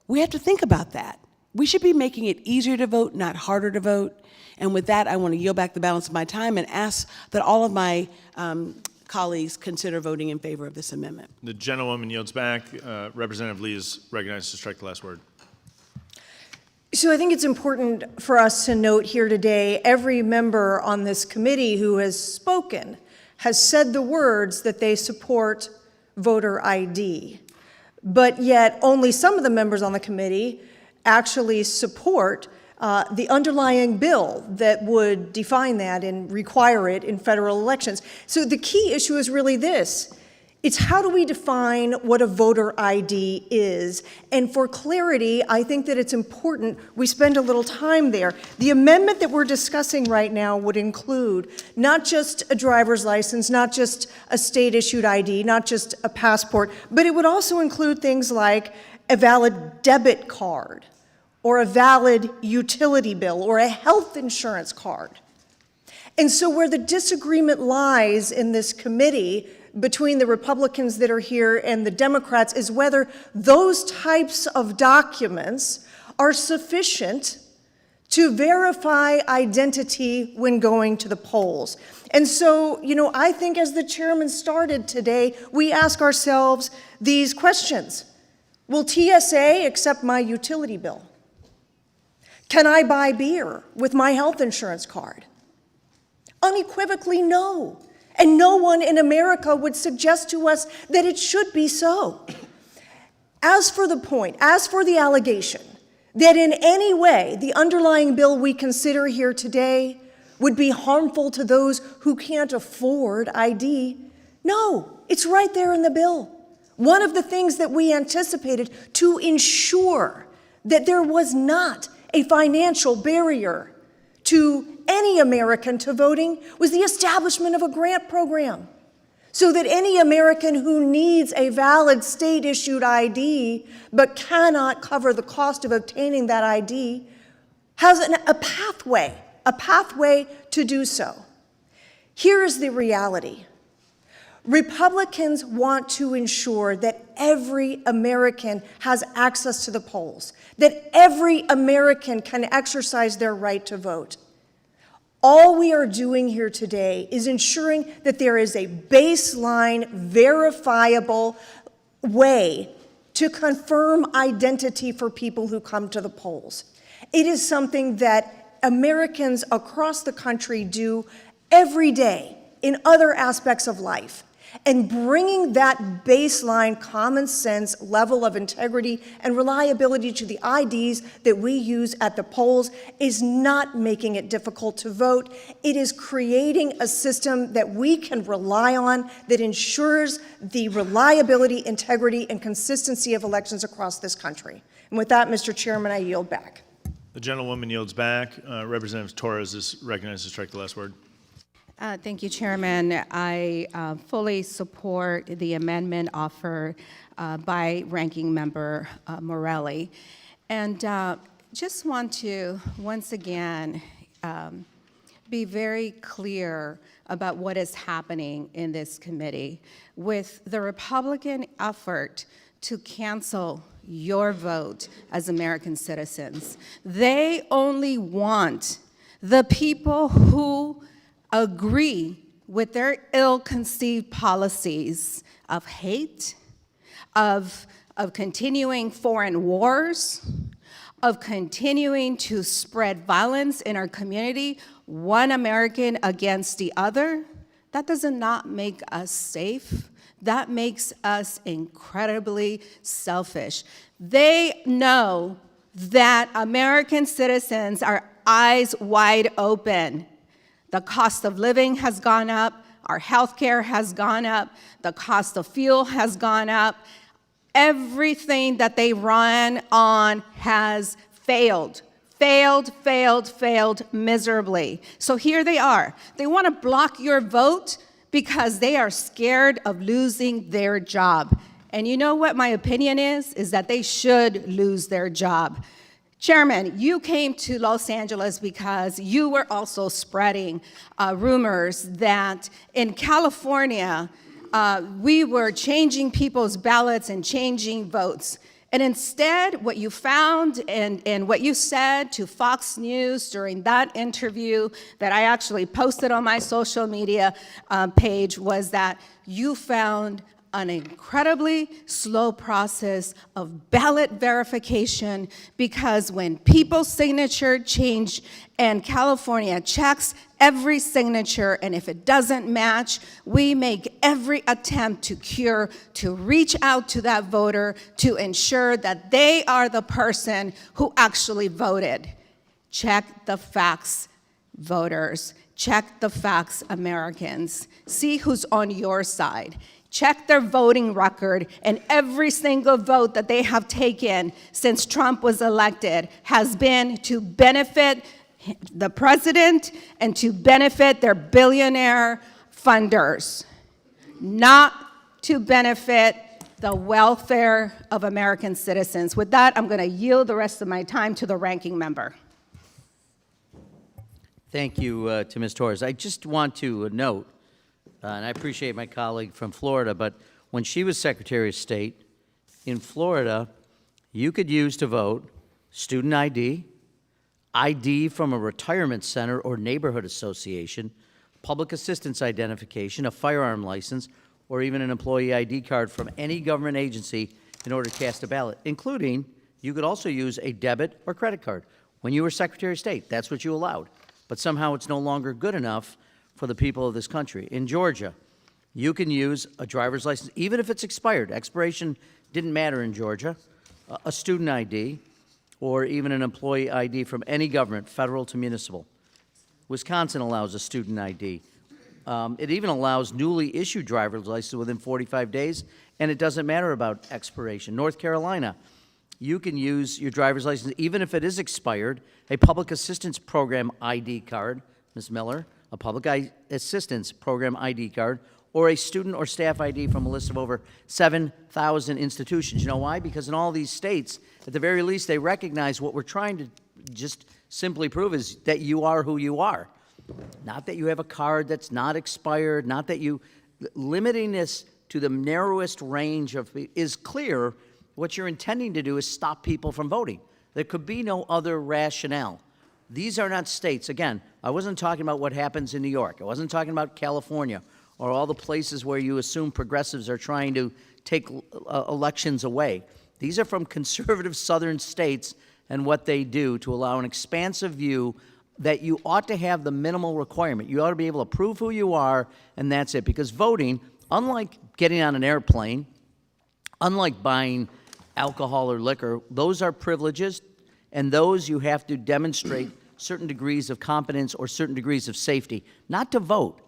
We have to think about that. We should be making it easier to vote, not harder to vote. And with that, I want to yield back the balance of my time and ask that all of my colleagues consider voting in favor of this amendment. The gentlewoman yields back. Representative Lee is recognized to strike the last word. So I think it's important for us to note here today, every member on this committee who has spoken has said the words that they support voter ID. But yet only some of the members on the committee actually support the underlying bill that would define that and require it in federal elections. So the key issue is really this. It's how do we define what a voter ID is? And for clarity, I think that it's important we spend a little time there. The amendment that we're discussing right now would include not just a driver's license, not just a state-issued ID, not just a passport, but it would also include things like a valid debit card, or a valid utility bill, or a health insurance card. And so where the disagreement lies in this committee between the Republicans that are here and the Democrats is whether those types of documents are sufficient to verify identity when going to the polls. And so, I think as the chairman started today, we ask ourselves these questions. Will TSA accept my utility bill? Can I buy beer with my health insurance card? Unequivocally, no. And no one in America would suggest to us that it should be so. As for the allegation that in any way the underlying bill we consider here today would be harmful to those who can't afford ID, no, it's right there in the bill. One of the things that we anticipated to ensure that there was not a financial barrier to any American to voting was the establishment of a grant program so that any American who needs a valid state-issued ID but cannot cover the cost of obtaining that ID has a pathway to do so. Here is the reality. Republicans want to ensure that every American has access to the polls, that every American can exercise their right to vote. All we are doing here today is ensuring that there is a baseline, verifiable way to confirm identity for people who come to the polls. It is something that Americans across the country do every day in other aspects of life. and bringing that baseline common sense level of integrity and reliability to the IDs that we use at the polls is not making it difficult to vote. It is creating a system that we can rely on that ensures the reliability, integrity, and consistency of elections across this country. And with that, Mr. Chairman, I yield back. The gentlewoman yields back. Representative Torres is recognized to strike the last word. Thank you, Chairman. I fully support the amendment offered by Ranking Member Morelli. And just want to, once again, be very clear about what is happening in this committee with the Republican effort to cancel your vote as American citizens. They only want the people who agree with their ill-conceived policies of hate, of continuing foreign wars, of continuing to spread violence in our community, one American against the other. That does not make us safe. That makes us incredibly selfish. They know that American citizens are eyes wide open. The cost of living has gone up, our health care has gone up, the cost of fuel has gone up. Everything that they run on has failed miserably. So here they are. They want to block your vote because they are scared of losing their job. And you know what my opinion is that they should lose their job. Chairman, you came to Los Angeles because you were also spreading rumors that in California, we were changing people's ballots and changing votes. And instead, what you found and what you said to Fox News during that interview that I actually posted on my social media page was that you found an incredibly slow process of ballot verification, because when people's signature change and California checks every signature, and if it doesn't match, we make every attempt to reach out to that voter to ensure that they are the person who actually voted. Check the facts, voters. Check the facts, Americans. See who's on your side. Check their voting record, and every single vote that they have taken since Trump was elected has been to benefit the president and to benefit their billionaire funders, not to benefit the welfare of American citizens. With that, I'm going to yield the rest of my time to the ranking member. Thank you to Ms. Torres. I just want to note, and I appreciate my colleague from Florida, but when she was Secretary of State, in Florida, you could use to vote student ID, ID from a retirement center or neighborhood association, public assistance identification, a firearm license, or even an employee ID card from any government agency in order to cast a ballot, including you could also use a debit or credit card. When you were Secretary of State, that's what you allowed. But somehow it's no longer good enough for the people of this country. In Georgia, you can use a driver's license, even if it's expired. Expiration didn't matter in Georgia. A student ID, or even an employee ID from any government, federal to municipal. Wisconsin allows a student ID. It even allows newly issued driver's license within 45 days, and it doesn't matter about expiration. North Carolina, you can use your driver's license, even if it is expired, a public assistance program ID card, Ms. Miller, a public assistance program ID card, or a student or staff ID from a list of over 7,000 institutions. You know why? Because in all these states, at the very least, they recognize what we're trying to just simply prove is that you are who you are. Not that you have a card that's not expired, not that you, limiting this to the narrowest range of, is clear. What you're intending to do is stop people from voting. There could be no other rationale. These are not states. Again, I wasn't talking about what happens in New York. I wasn't talking about California or all the places where you assume progressives are trying to take elections away. These are from conservative southern states and what they do to allow an expansive view that you ought to have the minimal requirement. You ought to be able to prove who you are, and that's it. Because voting, unlike getting on an airplane, unlike buying alcohol or liquor, those are privileges, and those you have to demonstrate certain degrees of competence or certain degrees of safety. Not to vote.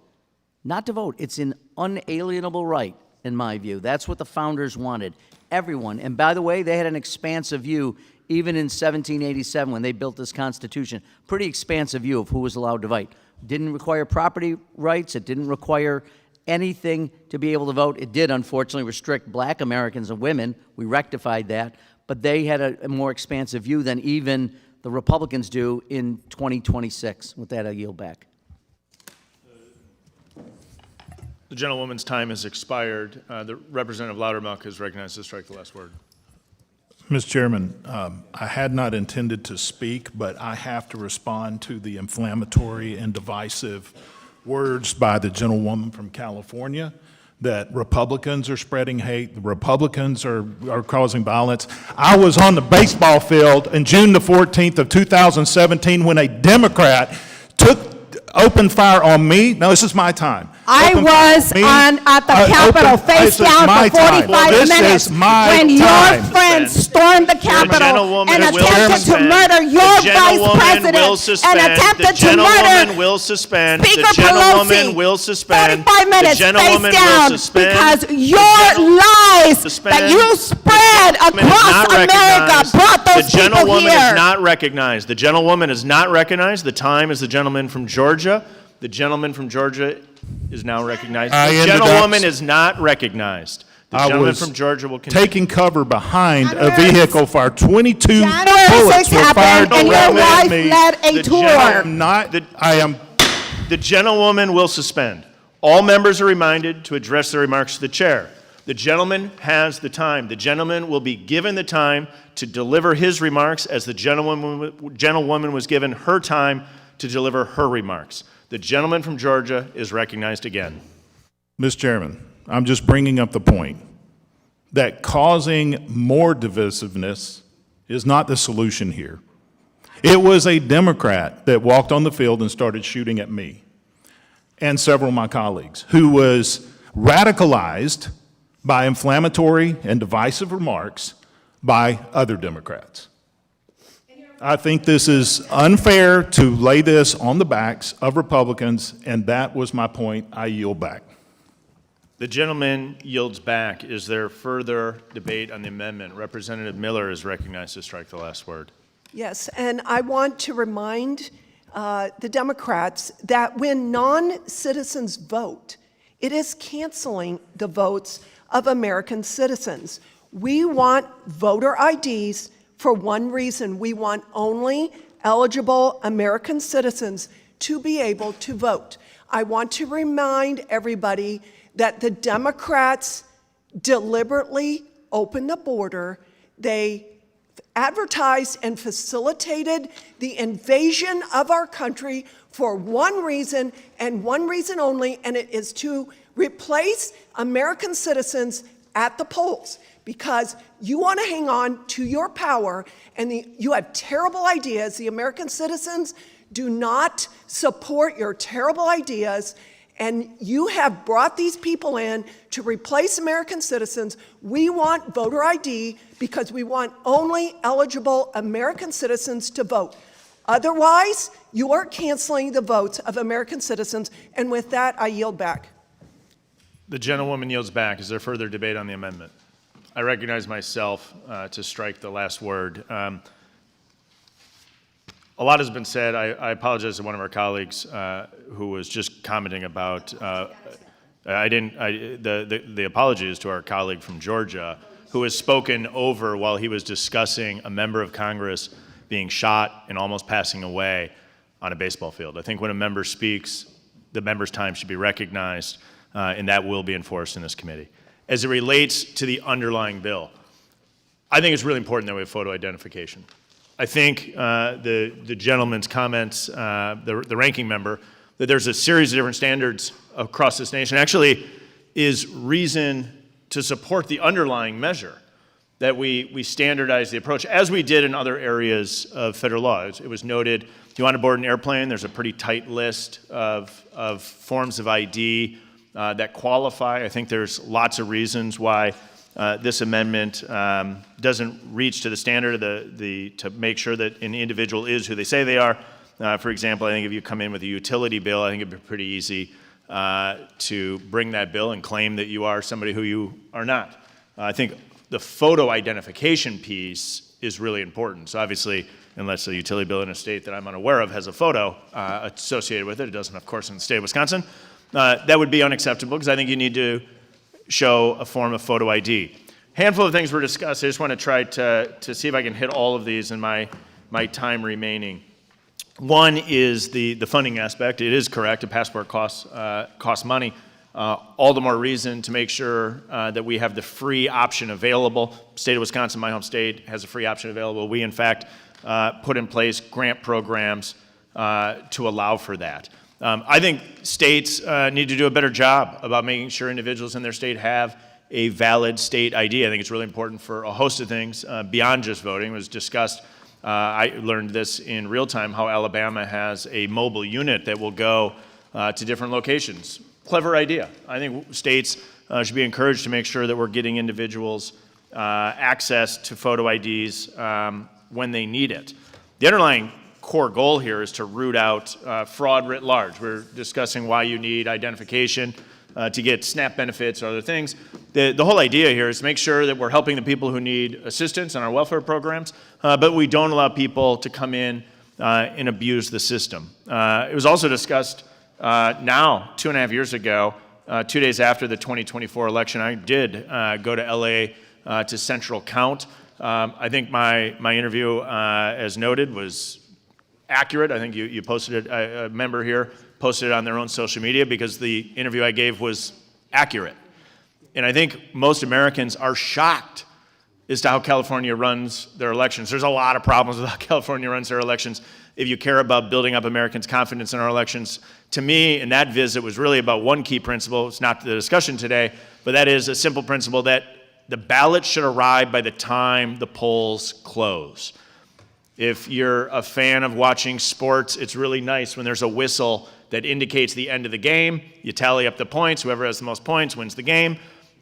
Not to vote. It's an unalienable right, in my view. That's what the founders wanted. Everyone. And by the way, they had an expansive view, even in 1787 when they built this Constitution. Pretty expansive view of who was allowed to vote. Didn't require property rights. It didn't require anything to be able to vote. It did, unfortunately, restrict black Americans and women. We rectified that. But they had a more expansive view than even the Republicans do in 2026. With that, I yield back. The gentlewoman's time has expired. The Representative Loudermilk is recognized to strike the last word. Mr. Chairman, I had not intended to speak, but I have to respond to the inflammatory and divisive words by the gentlewoman from California that Republicans are spreading hate, the Republicans are causing violence. I was on the baseball field on June the 14th of 2017 when a Democrat opened fire on me. No, this is my time. I was at the Capitol face down for 45 minutes when your friends stormed the Capitol and attempted to murder your vice president and attempted to murder Speaker Pelosi. 45 minutes face down because your lies that you spread across America brought those people here. The gentlewoman is not recognized. The gentlewoman is not recognized. The time is the gentleman from Georgia. The gentleman from Georgia is now recognized. The gentlewoman is not recognized. The gentleman from Georgia will continue. Taking cover behind a vehicle fire. 22 January bullets 6th were fired happened and your around wife me. led a tour. The gentlewoman will suspend. All members are reminded to address their remarks to the chair. The gentleman has the time. The gentleman will be given the time to deliver his remarks as the gentlewoman was given her time to deliver her remarks. The gentleman from Georgia is recognized again. Mr. Chairman, I'm just bringing up the point that causing more divisiveness is not the solution here. It was a Democrat that walked on the field and started shooting at me and several of my colleagues who was radicalized by inflammatory and divisive remarks by other Democrats. I think this is unfair to lay this on the backs of Republicans, and that was my point. I yield back. The gentleman yields back. Is there further debate on the amendment? Representative Miller is recognized to strike the last word. Yes, and I want to remind the Democrats that when non-citizens vote, it is canceling the votes of American citizens. We want voter IDs for one reason. We want only eligible American citizens to be able to vote. I want to remind everybody that the Democrats deliberately opened the border. They advertised and facilitated the invasion of our country for one reason and one reason only, and it is to replace American citizens at the polls. Because you want to hang on to your power, and you have terrible ideas. The American citizens do not support your terrible ideas, and you have brought these people in to replace American citizens. We want voter ID because we want only eligible American citizens to vote. Otherwise, you are canceling the votes of American citizens, and with that, I yield back. The gentlewoman yields back. Is there further debate on the amendment? I recognize myself to strike the last word. A lot has been said. I apologize to one of our colleagues who was just commenting about. The apology is to our colleague from Georgia who has spoken over while he was discussing a member of Congress being shot and almost passing away on a baseball field. I think when a member speaks, the member's time should be recognized, and that will be enforced in this committee. As it relates to the underlying bill, I think it's really important that we have photo identification. I think the gentleman's comments, the ranking member, that there's a series of different standards across this nation actually is reason to support the underlying measure, that we standardize the approach, as we did in other areas of federal law. It was noted, if you want to board an airplane, there's a pretty tight list of forms of ID that qualify. I think there's lots of reasons why this amendment doesn't reach to the standard of to make sure that an individual is who they say they are. For example, I think if you come in with a utility bill, I think it'd be pretty easy to bring that bill and claim that you are somebody who you are not. I think the photo identification piece is really important. So obviously, unless a utility bill in a state that I'm unaware of has a photo associated with it, it doesn't, of course, in the state of Wisconsin, that would be unacceptable because I think you need to show a form of photo ID. Handful of things were discussed. I just want to try to see if I can hit all of these in my time remaining. One is the funding aspect. It is correct. A passport costs money. All the more reason to make sure that we have the free option available. State of Wisconsin, my home state, has a free option available. We, in fact, put in place grant programs to allow for that. I think states need to do a better job about making sure individuals in their state have a valid state ID. I think it's really important for a host of things beyond just voting. It was discussed. I learned this in real time, how Alabama has a mobile unit that will go to different locations. Clever idea. I think states should be encouraged to make sure that we're getting individuals access to photo IDs when they need it. The underlying core goal here is to root out fraud writ large. We're discussing why you need identification to get SNAP benefits or other things. The whole idea here is to make sure that we're helping the people who need assistance on our welfare programs, but we don't allow people to come in and abuse the system. It was also discussed now, 2.5 years ago, 2 days after the 2024 election, I did go to LA to Central Count. I think my interview, as noted, was accurate. I think you posted it, a member here posted it on their own social media because the interview I gave was accurate. And I think most Americans are shocked as to how California runs their elections. There's a lot of problems with how California runs their elections. If you care about building up Americans' confidence in our elections, to me, in that visit was really about one key principle. It's not the discussion today, but that is a simple principle that the ballot should arrive by the time the polls close. If you're a fan of watching sports, it's really nice when there's a whistle that indicates the end of the game. You tally up the points. Whoever has the most points wins the game.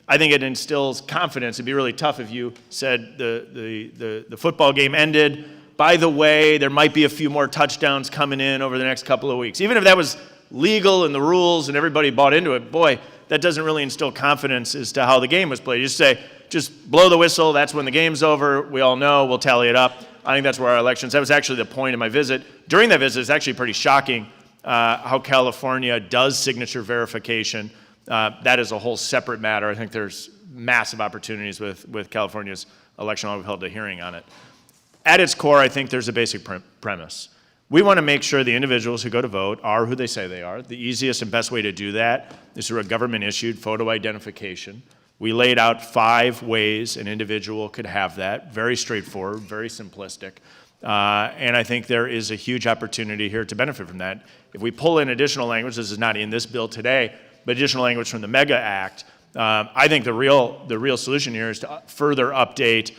I think it instills confidence. It'd be really tough if you said the football game ended. By the way, there might be a few more touchdowns coming in over the next couple of weeks. Even if that was legal in the rules and everybody bought into it, boy, that doesn't really instill confidence as to how the game was played. You just say, just blow the whistle, that's when the game's over, we all know, we'll tally it up. I think that's where our elections, that was actually the point of my visit. During that visit, it's actually pretty shocking how California does signature verification. That is a whole separate matter. I think there's massive opportunities with California's election law. We've held a hearing on it. At its core, I think there's a basic premise. We want to make sure the individuals who go to vote are who they say they are. The easiest and best way to do that is through a government-issued photo identification. We laid out 5 ways an individual could have that. Very straightforward, very simplistic. And I think there is a huge opportunity here to benefit from that. If we pull in additional language, this is not in this bill today, but additional language from the MEGA Act, I think the real solution here is to further update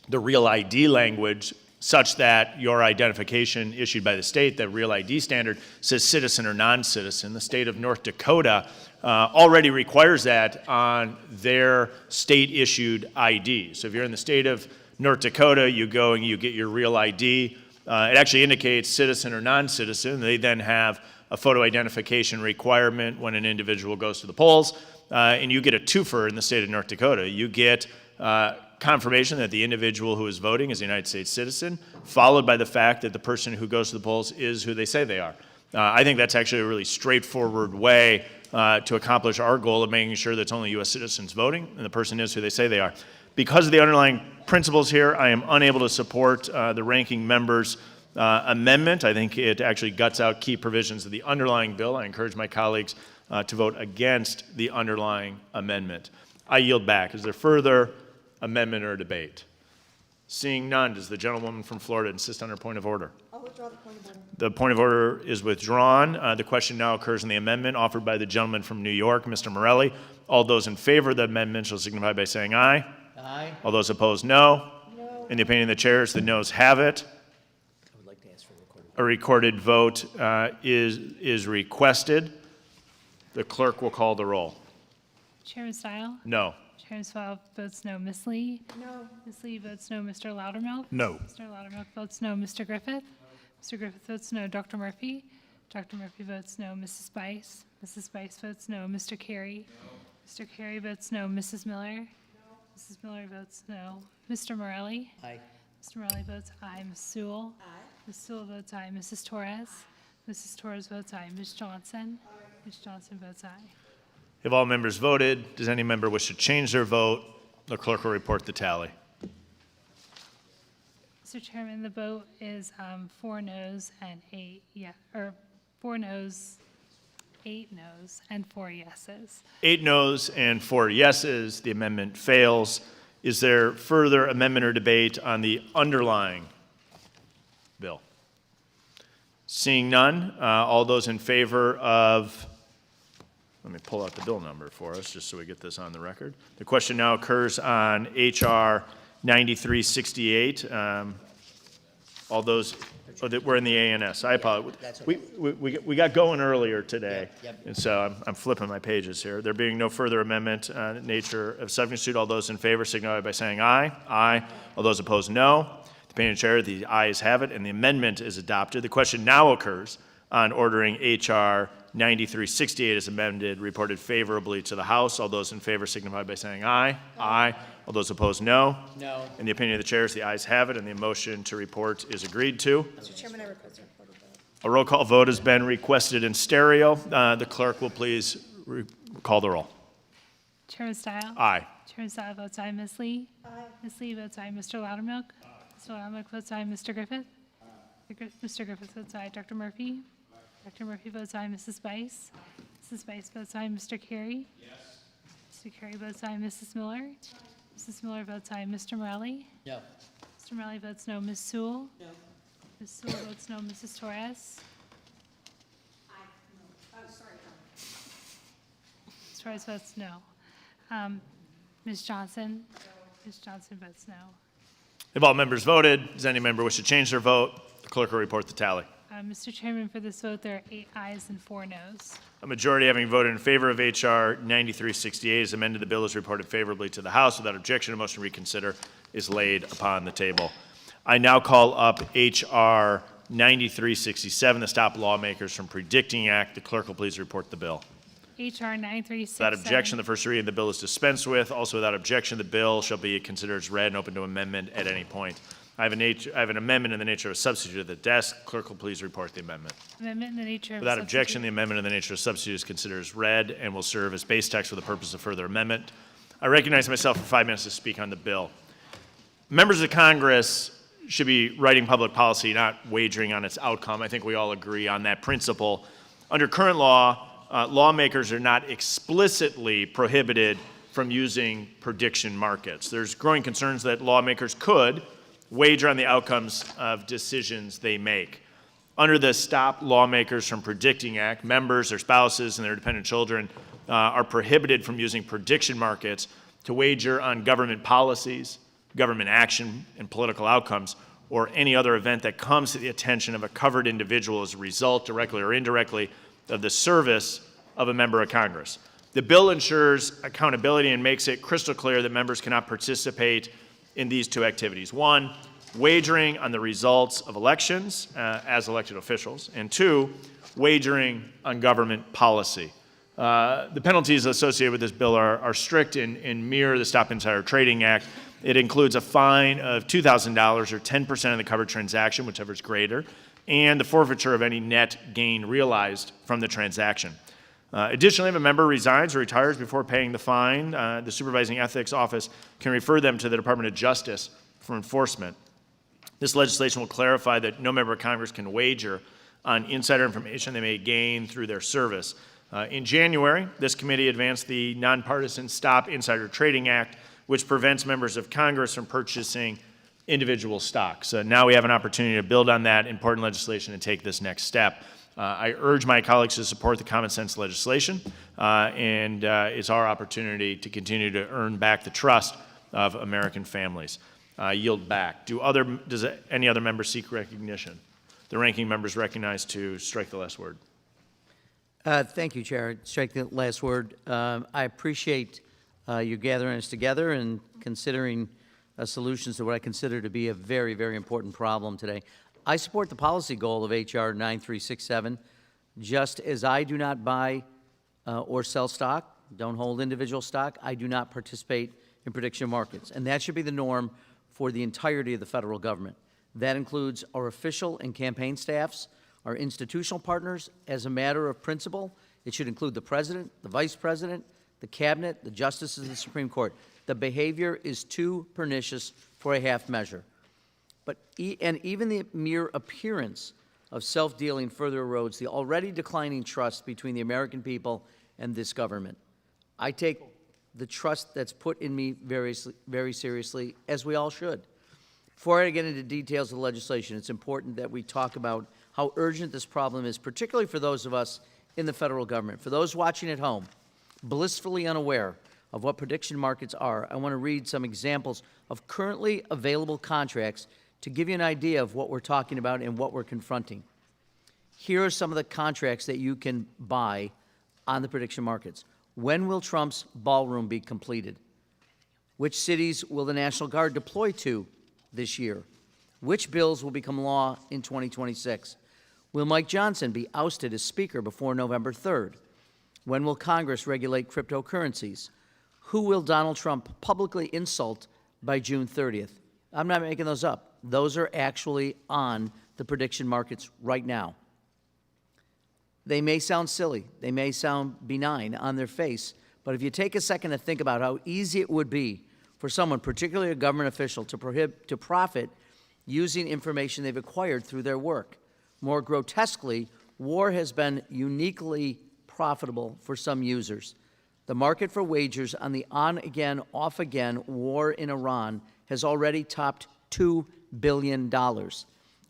the Real ID language such that your identification issued by the state, the Real ID standard, says citizen or non-citizen. The state of North Dakota already requires that on their state-issued ID. So if you're in the state of North Dakota, you go and you get your Real ID. It actually indicates citizen or non-citizen. They then have a photo identification requirement when an individual goes to the polls, and you get a twofer in the state of North Dakota. You get confirmation that the individual who is voting is a United States citizen, followed by the fact that the person who goes to the polls is who they say they are. I think that's actually a really straightforward way to accomplish our goal of making sure that it's only U.S. citizens voting and the person is who they say they are. Because of the underlying principles here, I am unable to support the ranking member's amendment. I think it actually guts out key provisions of the underlying bill. I encourage my colleagues to vote against the underlying amendment. I yield back. Is there further amendment or debate? Seeing none, does the gentlewoman from Florida insist on her point of order? I'll withdraw the point of order. The point of order is withdrawn. The question now occurs on the amendment offered by the gentleman from New York, Mr. Morelli. All those in favor of the amendment shall signify by saying aye. Aye. All those opposed, no. No. In the opinion of the chairs, the noes have it. I would like to ask for a recorded A recorded vote is requested. The clerk will call the roll. Chairman Steil? No. Chairman Steil votes no. Ms. Lee? No. Ms. Lee votes no. Mr. Loudermilk? No. Mr. Loudermilk votes no. Mr. Griffith? Mr. Griffith votes no. Dr. Murphy? Dr. Murphy votes no. Mrs. Bice? Mrs. Bice votes no. Mr. Carey? Mr. Carey votes no. Mrs. Miller? Mrs. Miller votes no. Mr. Morelli? Aye. Mr. Morelli votes aye. Ms. Sewell? Aye. Ms. Sewell votes aye. Mrs. Torres? Mrs. Torres votes aye. Ms. Johnson? Ms. Johnson votes aye. Have all members voted? Does any member wish to change their vote? The clerk will report the tally. Mr. Chairman, the vote is 4 noes and 4 noes, 8 noes, and 4 yeses. 8 noes and 4 yeses. The amendment fails. Is there further amendment or debate on the underlying bill? Seeing none, all those in favor of, let me pull out the bill number for us just so we get this on the record. The question now occurs on H.R. 9368. All those, we're in the ANS. I apologize. We got going earlier today. And so I'm flipping my pages here. There being no further amendment in nature of substitute, all those in favor signify by saying aye. Aye. All those opposed, no. Depending on the chair, the ayes have it, and the amendment is adopted. The question now occurs on ordering H.R. 9368 as amended, reported favorably to the House. All those in favor signify by saying aye. Aye. All those opposed, no. No. In the opinion of the chairs, the ayes have it, and the motion to report is agreed to. Mr. Chairman, I request a recorded vote. A roll call vote has been requested in stereo. The clerk will please call the roll. Chairman Steil? Aye. Chairman Steil votes aye. Ms. Lee? Aye. Ms. Lee votes aye. Mr. Loudermilk? Mr. Loudermilk votes aye. Mr. Griffith? Mr. Griffith votes aye. Dr. Murphy? Dr. Murphy votes aye. Mrs. Bice? Mrs. Bice votes aye. Mr. Carey? Yes. Mr. Carey votes aye. Mrs. Miller? Mrs. Miller votes aye. Mr. Morelli? No. Mr. Morelli votes no. Ms. Sewell? No. Ms. Sewell votes no. Mrs. Torres? Ms. Torres votes no. Ms. Johnson? Ms. Johnson votes no. Have all members voted? Does any member wish to change their vote? The clerk will report the tally. Mr. Chairman, for this vote, there are 8 ayes and 4 noes. A majority having voted in favor of H.R. 9368 as amended, the bill is reported favorably to the House. Without objection, a motion to reconsider is laid upon the table. I now call up H.R. 9367, the Stop Lawmakers from Predicting Act. The clerk will please report the bill. H.R. 9367. Without objection, the first reading of the bill is dispensed with. Also, without objection, the bill shall be considered as read and open to amendment at any point. I have an amendment in the nature of a substitute at the desk. Clerk will please report the amendment. Amendment in the nature of Without objection, the amendment in the nature of substitute is considered as read and will serve as base text for the purpose of further amendment. I recognize myself for 5 minutes to speak on the bill. Members of Congress should be writing public policy, not wagering on its outcome. I think we all agree on that principle. Under current law, lawmakers are not explicitly prohibited from using prediction markets. There's growing concerns that lawmakers could wager on the outcomes of decisions they make. Under the Stop Lawmakers from Predicting Act, members, their spouses, and their dependent children are prohibited from using prediction markets to wager on government policies, government action, and political outcomes, or any other event that comes to the attention of a covered individual as a result, directly or indirectly, of the service of a member of Congress. The bill ensures accountability and makes it crystal clear that members cannot participate in these 2 activities. 1, wagering on the results of elections as elected officials, and 2, wagering on government policy. The penalties associated with this bill are strict and mirror the Stop Insider Trading Act. It includes a fine of $2,000 or 10% of the covered transaction, whichever is greater, and the forfeiture of any net gain realized from the transaction. Additionally, if a member resigns or retires before paying the fine, the Supervising Ethics Office can refer them to the Department of Justice for enforcement. This legislation will clarify that no member of Congress can wager on insider information they may gain through their service. In January, this committee advanced the nonpartisan Stop Insider Trading Act, which prevents members of Congress from purchasing individual stocks. Now we have an opportunity to build on that important legislation and take this next step. I urge my colleagues to support the common sense legislation, and it's our opportunity to continue to earn back the trust of American families. Yield back. Does any other member seek recognition? The ranking member is recognized to strike the last word. Thank you, Chair. Strike the last word. I appreciate you gathering us together and considering solutions to what I consider to be a very, very important problem today. I support the policy goal of H.R. 9367, just as I do not buy or sell stock, don't hold individual stock, I do not participate in prediction markets. And that should be the norm for the entirety of the federal government. That includes our official and campaign staffs, our institutional partners. As a matter of principle, it should include the President, the Vice President, the Cabinet, the Justices of the Supreme Court. The behavior is too pernicious for a half measure. But even the mere appearance of self-dealing further erodes the already declining trust between the American people and this government. I take the trust that's put in me very, very seriously, as we all should. Before I get into details of the legislation, it's important that we talk about how urgent this problem is, particularly for those of us in the federal government. For those watching at home, blissfully unaware of what prediction markets are, I want to read some examples of currently available contracts to give you an idea of what we're talking about and what we're confronting. Here are some of the contracts that you can buy on the prediction markets. When will Trump's ballroom be completed? Which cities will the National Guard deploy to this year? Which bills will become law in 2026? Will Mike Johnson be ousted as Speaker before November 3rd? When will Congress regulate cryptocurrencies? Who will Donald Trump publicly insult by June 30th? I'm not making those up. Those are actually on the prediction markets right now. They may sound silly. They may sound benign on their face. But if you take a second to think about how easy it would be for someone, particularly a government official, to profit using information they've acquired through their work. More grotesquely, war has been uniquely profitable for some users. The market for wagers on the on-again, off-again war in Iran has already topped $2 billion.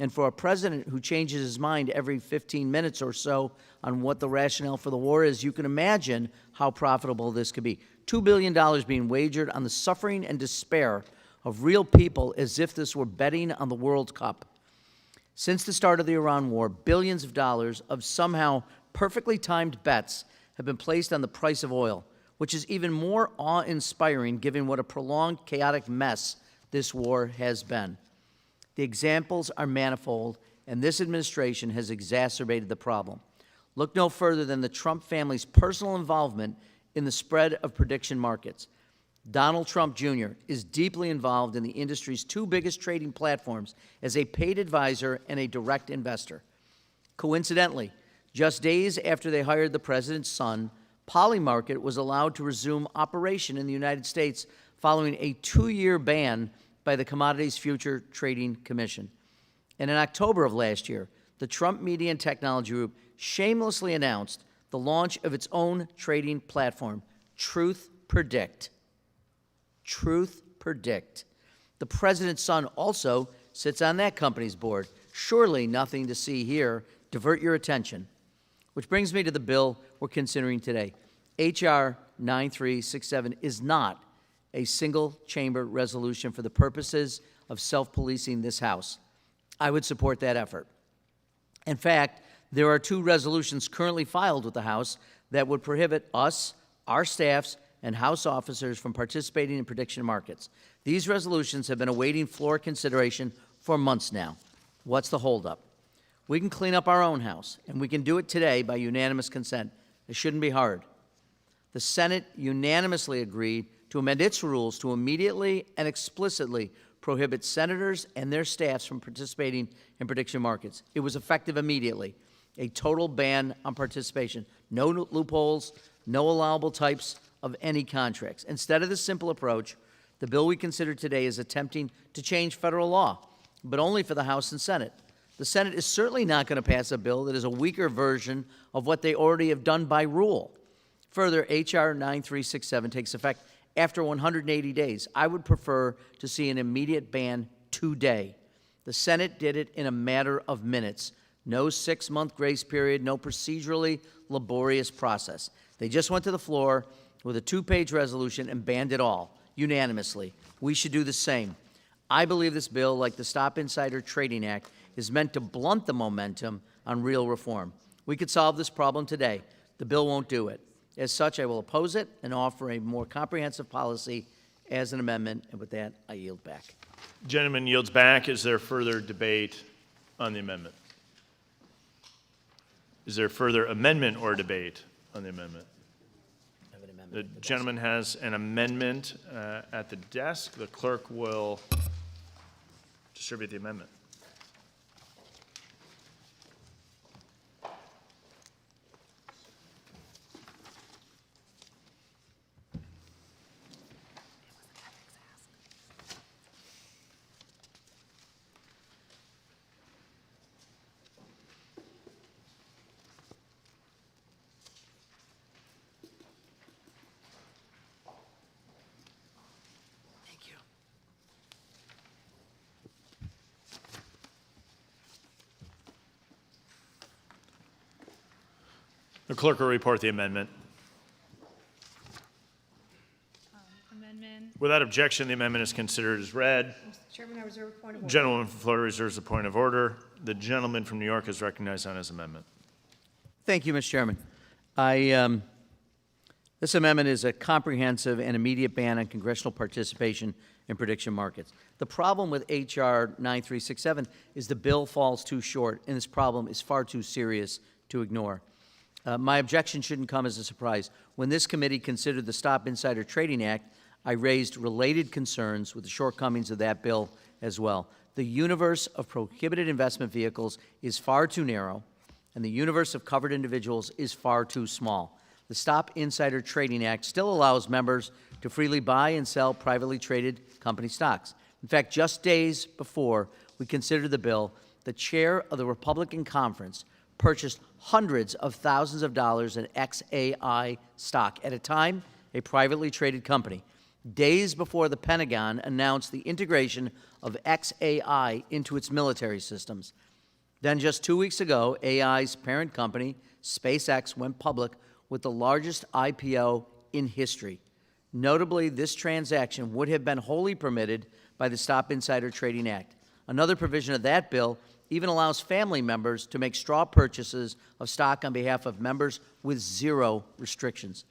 And for a president who changes his mind every 15 minutes or so on what the rationale for the war is, you can imagine how profitable this could be. $2 billion being wagered on the suffering and despair of real people as if this were betting on the World Cup. Since the start of the Iran war, billions of dollars of somehow perfectly timed bets have been placed on the price of oil, which is even more awe-inspiring given what a prolonged, chaotic mess this war has been. The examples are manifold, and this administration has exacerbated the problem. Look no further than the Trump family's personal involvement in the spread of prediction markets. Donald Trump Jr. is deeply involved in the industry's two biggest trading platforms as a paid advisor and a direct investor. Coincidentally, just days after they hired the president's son, Polymarket was allowed to resume operation in the United States following a 2-year ban by the Commodities Future Trading Commission. And in October of last year, the Trump Media and Technology Group shamelessly announced the launch of its own trading platform, Truth Predict. Truth Predict. The president's son also sits on that company's board. Surely nothing to see here. Divert your attention. Which brings me to the bill we're considering today. H.R. 9367 is not a single-chamber resolution for the purposes of self-policing this House. I would support that effort. In fact, there are 2 resolutions currently filed with the House that would prohibit us, our staffs, and House officers from participating in prediction markets. These resolutions have been awaiting floor consideration for months now. What's the holdup? We can clean up our own house, and we can do it today by unanimous consent. It shouldn't be hard. The Senate unanimously agreed to amend its rules to immediately and explicitly prohibit senators and their staffs from participating in prediction markets. It was effective immediately. A total ban on participation. No loopholes, no allowable types of any contracts. Instead of this simple approach, the bill we consider today is attempting to change federal law, but only for the House and Senate. The Senate is certainly not going to pass a bill that is a weaker version of what they already have done by rule. Further, H.R. 9367 takes effect after 180 days. I would prefer to see an immediate ban today. The Senate did it in a matter of minutes. No 6-month grace period, no procedurally laborious process. They just went to the floor with a 2-page resolution and banned it all, unanimously. We should do the same. I believe this bill, like the Stop Insider Trading Act, is meant to blunt the momentum on real reform. We could solve this problem today The bill won't do it. As such, I will oppose it and offer a more comprehensive policy as an amendment, and with that, I yield back. Gentleman yields back. Is there further debate on the amendment? Is there further amendment or debate on the amendment? The gentleman has an amendment at the desk. The clerk will distribute the amendment. The clerk will report the amendment. Amendment. Without objection, the amendment is considered as read. Mr. Chairman, I reserve a point of order. Gentleman from Florida reserves a point of order. The gentleman from New York is recognized on his amendment. Thank you, Mr. Chairman. This amendment is a comprehensive and immediate ban on congressional participation in prediction markets. The problem with H.R. 9367 is the bill falls too short, and this problem is far too serious to ignore. My objection shouldn't come as a surprise. When this committee considered the Stop Insider Trading Act, I raised related concerns with the shortcomings of that bill as well. The universe of prohibited investment vehicles is far too narrow, and the universe of covered individuals is far too small. The Stop Insider Trading Act still allows members to freely buy and sell privately traded company stocks. In fact, just days before we considered the bill, the chair of the Republican conference purchased hundreds of thousands of dollars in XAI stock, at a time a privately traded company, days before the Pentagon announced the integration of XAI into its military systems. Then just 2 weeks ago, AI's parent company, SpaceX, went public with the largest IPO in history. Notably, this transaction would have been wholly permitted by the Stop Insider Trading Act. Another provision of that bill even allows family members to make straw purchases of stock on behalf of members with zero restrictions.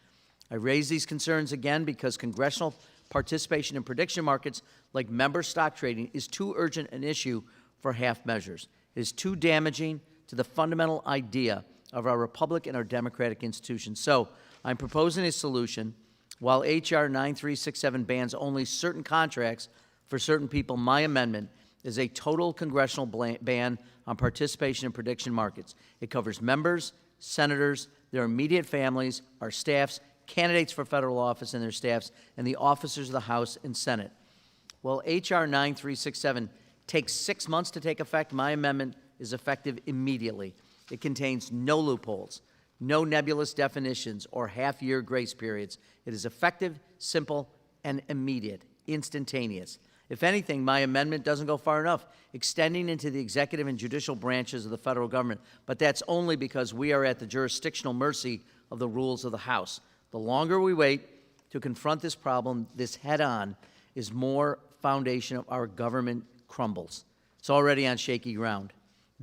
I raise these concerns again because congressional participation in prediction markets like member stock trading is too urgent an issue for half measures. It is too damaging to the fundamental idea of our republic and our democratic institutions. So I'm proposing a solution. While H.R. 9367 bans only certain contracts for certain people, my amendment is a total congressional ban on participation in prediction markets. It covers members, senators, their immediate families, our staffs, candidates for federal office and their staffs, and the officers of the House and Senate. While H.R. 9367 takes 6 months to take effect, my amendment is effective immediately. It contains no loopholes, no nebulous definitions, or half-year grace periods. It is effective, simple, and immediate, instantaneous. If anything, my amendment doesn't go far enough, extending into the executive and judicial branches of the federal government, but that's only because we are at the jurisdictional mercy of the rules of the House. The longer we wait to confront this problem, this head-on, is more foundation of our government crumbles. It's already on shaky ground.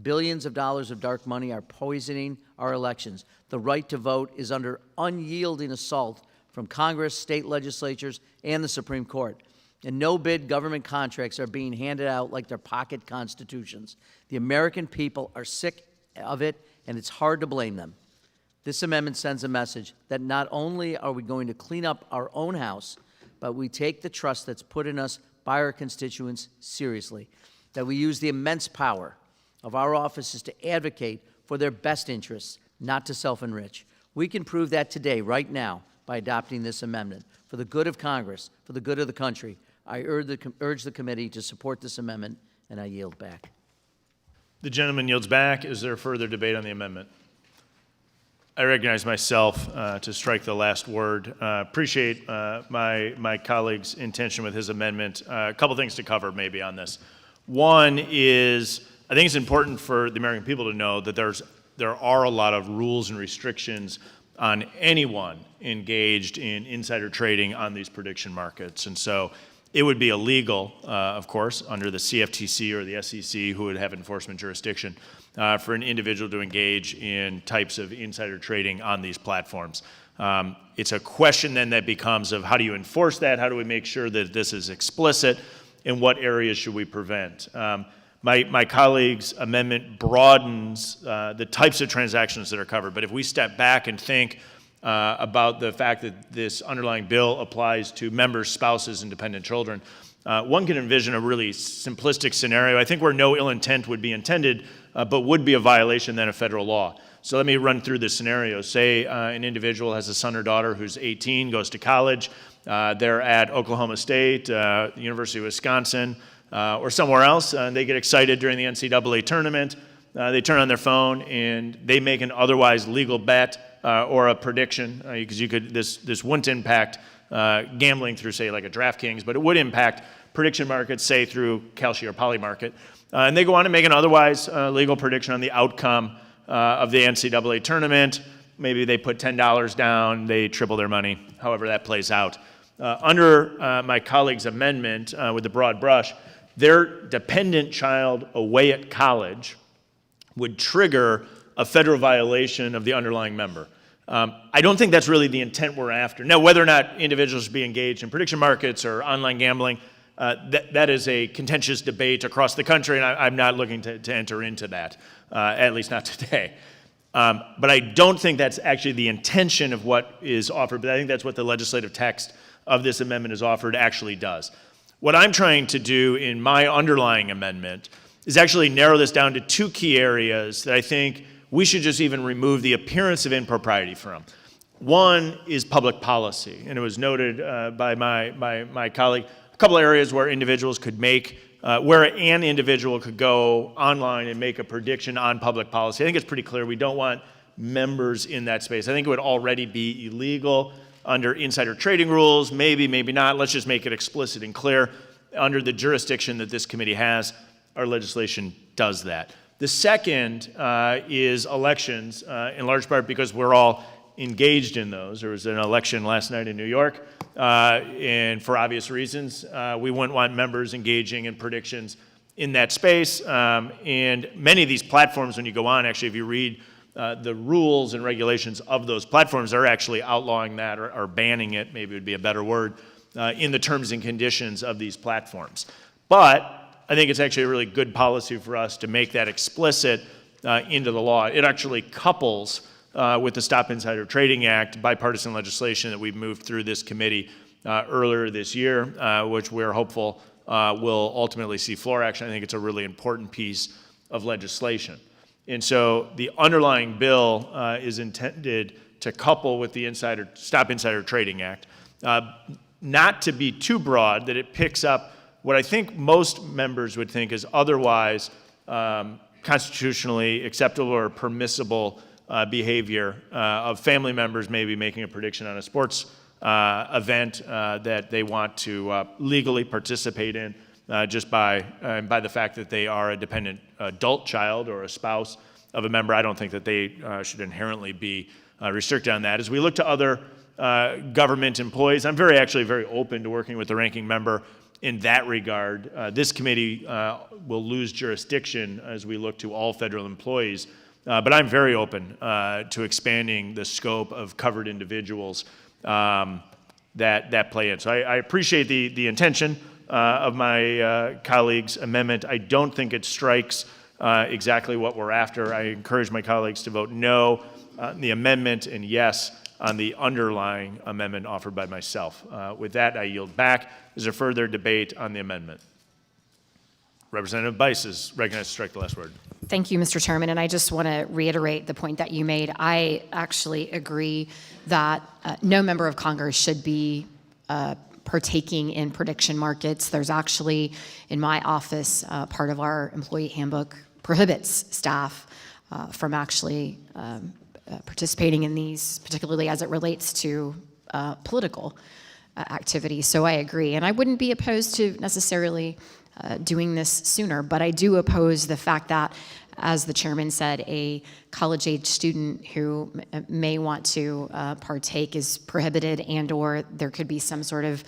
Billions of dollars of dark money are poisoning our elections. The right to vote is under unyielding assault from Congress, state legislatures, and the Supreme Court. And no-bid government contracts are being handed out like they're pocket constitutions. The American people are sick of it, and it's hard to blame them. This amendment sends a message that not only are we going to clean up our own house, but we take the trust that's put in us by our constituents seriously, that we use the immense power of our offices to advocate for their best interests, not to self-enrich. We can prove that today, right now, by adopting this amendment. For the good of Congress, for the good of the country, I urge the committee to support this amendment, and I yield back. The gentleman yields back. Is there further debate on the amendment? I recognize myself to strike the last word. Appreciate my colleague's intention with his amendment. A couple things to cover maybe on this. One is, I think it's important for the American people to know that there are a lot of rules and restrictions on anyone engaged in insider trading on these prediction markets. And so it would be illegal, of course, under the CFTC or the SEC, who would have enforcement jurisdiction. for an individual to engage in types of insider trading on these platforms. It's a question then that becomes of how do you enforce that? How do we make sure that this is explicit? And what areas should we prevent? My colleague's amendment broadens the types of transactions that are covered. But if we step back and think about the fact that this underlying bill applies to members, spouses, and dependent children, one can envision a really simplistic scenario, I think, where no ill intent would be intended, but would be a violation then of federal law. So let me run through this scenario. Say an individual has a son or daughter who's 18, goes to college. They're at Oklahoma State, University of Wisconsin, or somewhere else, and they get excited during the NCAA tournament. They turn on their phone and they make an otherwise legal bet or a prediction, because this wouldn't impact gambling through, say, like a DraftKings, but it would impact prediction markets, say, through Kalshi or Polymarket. And they go on and make an otherwise legal prediction on the outcome of the NCAA tournament. Maybe they put $10 down, they triple their money, however that plays out. Under my colleague's amendment with the broad brush, their dependent child away at college would trigger a federal violation of the underlying member. I don't think that's really the intent we're after. Now, whether or not individuals should be engaged in prediction markets or online gambling, that is a contentious debate across the country, and I'm not looking to enter into that, at least not today. But I don't think that's actually the intention of what is offered, but I think that's what the legislative text of this amendment is offered actually does. What I'm trying to do in my underlying amendment is actually narrow this down to two key areas that I think we should just even remove the appearance of impropriety from. One is public policy, and it was noted by my colleague, a couple areas where individuals could make, where an individual could go online and make a prediction on public policy. I think it's pretty clear we don't want members in that space. I think it would already be illegal under insider trading rules, maybe not. Let's just make it explicit and clear. Under the jurisdiction that this committee has, our legislation does that. The second is elections, in large part because we're all engaged in those. There was an election last night in New York, and for obvious reasons, we wouldn't want members engaging in predictions in that space. And many of these platforms, when you go on, actually, if you read the rules and regulations of those platforms, are actually outlawing that or banning it, maybe would be a better word, in the terms and conditions of these platforms. But I think it's actually a really good policy for us to make that explicit into the law. It actually couples with the Stop Insider Trading Act, bipartisan legislation that we've moved through this committee earlier this year, which we're hopeful will ultimately see floor action. I think it's a really important piece of legislation. And so the underlying bill is intended to couple with the Stop Insider Trading Act, not to be too broad that it picks up what I think most members would think is otherwise constitutionally acceptable or permissible behavior of family members maybe making a prediction on a sports event that they want to legally participate in just by the fact that they are a dependent adult child or a spouse of a member. I don't think that they should inherently be restricted on that. As we look to other government employees, I'm actually very open to working with the ranking member in that regard. This committee will lose jurisdiction as we look to all federal employees, but I'm very open to expanding the scope of covered individuals that play in. So I appreciate the intention of my colleague's amendment. I don't think it strikes exactly what we're after. I encourage my colleagues to vote no on the amendment and yes on the underlying amendment offered by myself. With that, I yield back. Is there further debate on the amendment? Representative Bice is recognized to strike the last word. Thank you, Mr. Chairman, and I just want to reiterate the point that you made. I actually agree that no member of Congress should be partaking in prediction markets. There's actually, in my office, part of our employee handbook prohibits staff from actually participating in these, particularly as it relates to political activity. So I agree, and I wouldn't be opposed to necessarily doing this sooner, but I do oppose the fact that, as the chairman said, a college-age student who may want to partake is prohibited, and/or there could be some sort of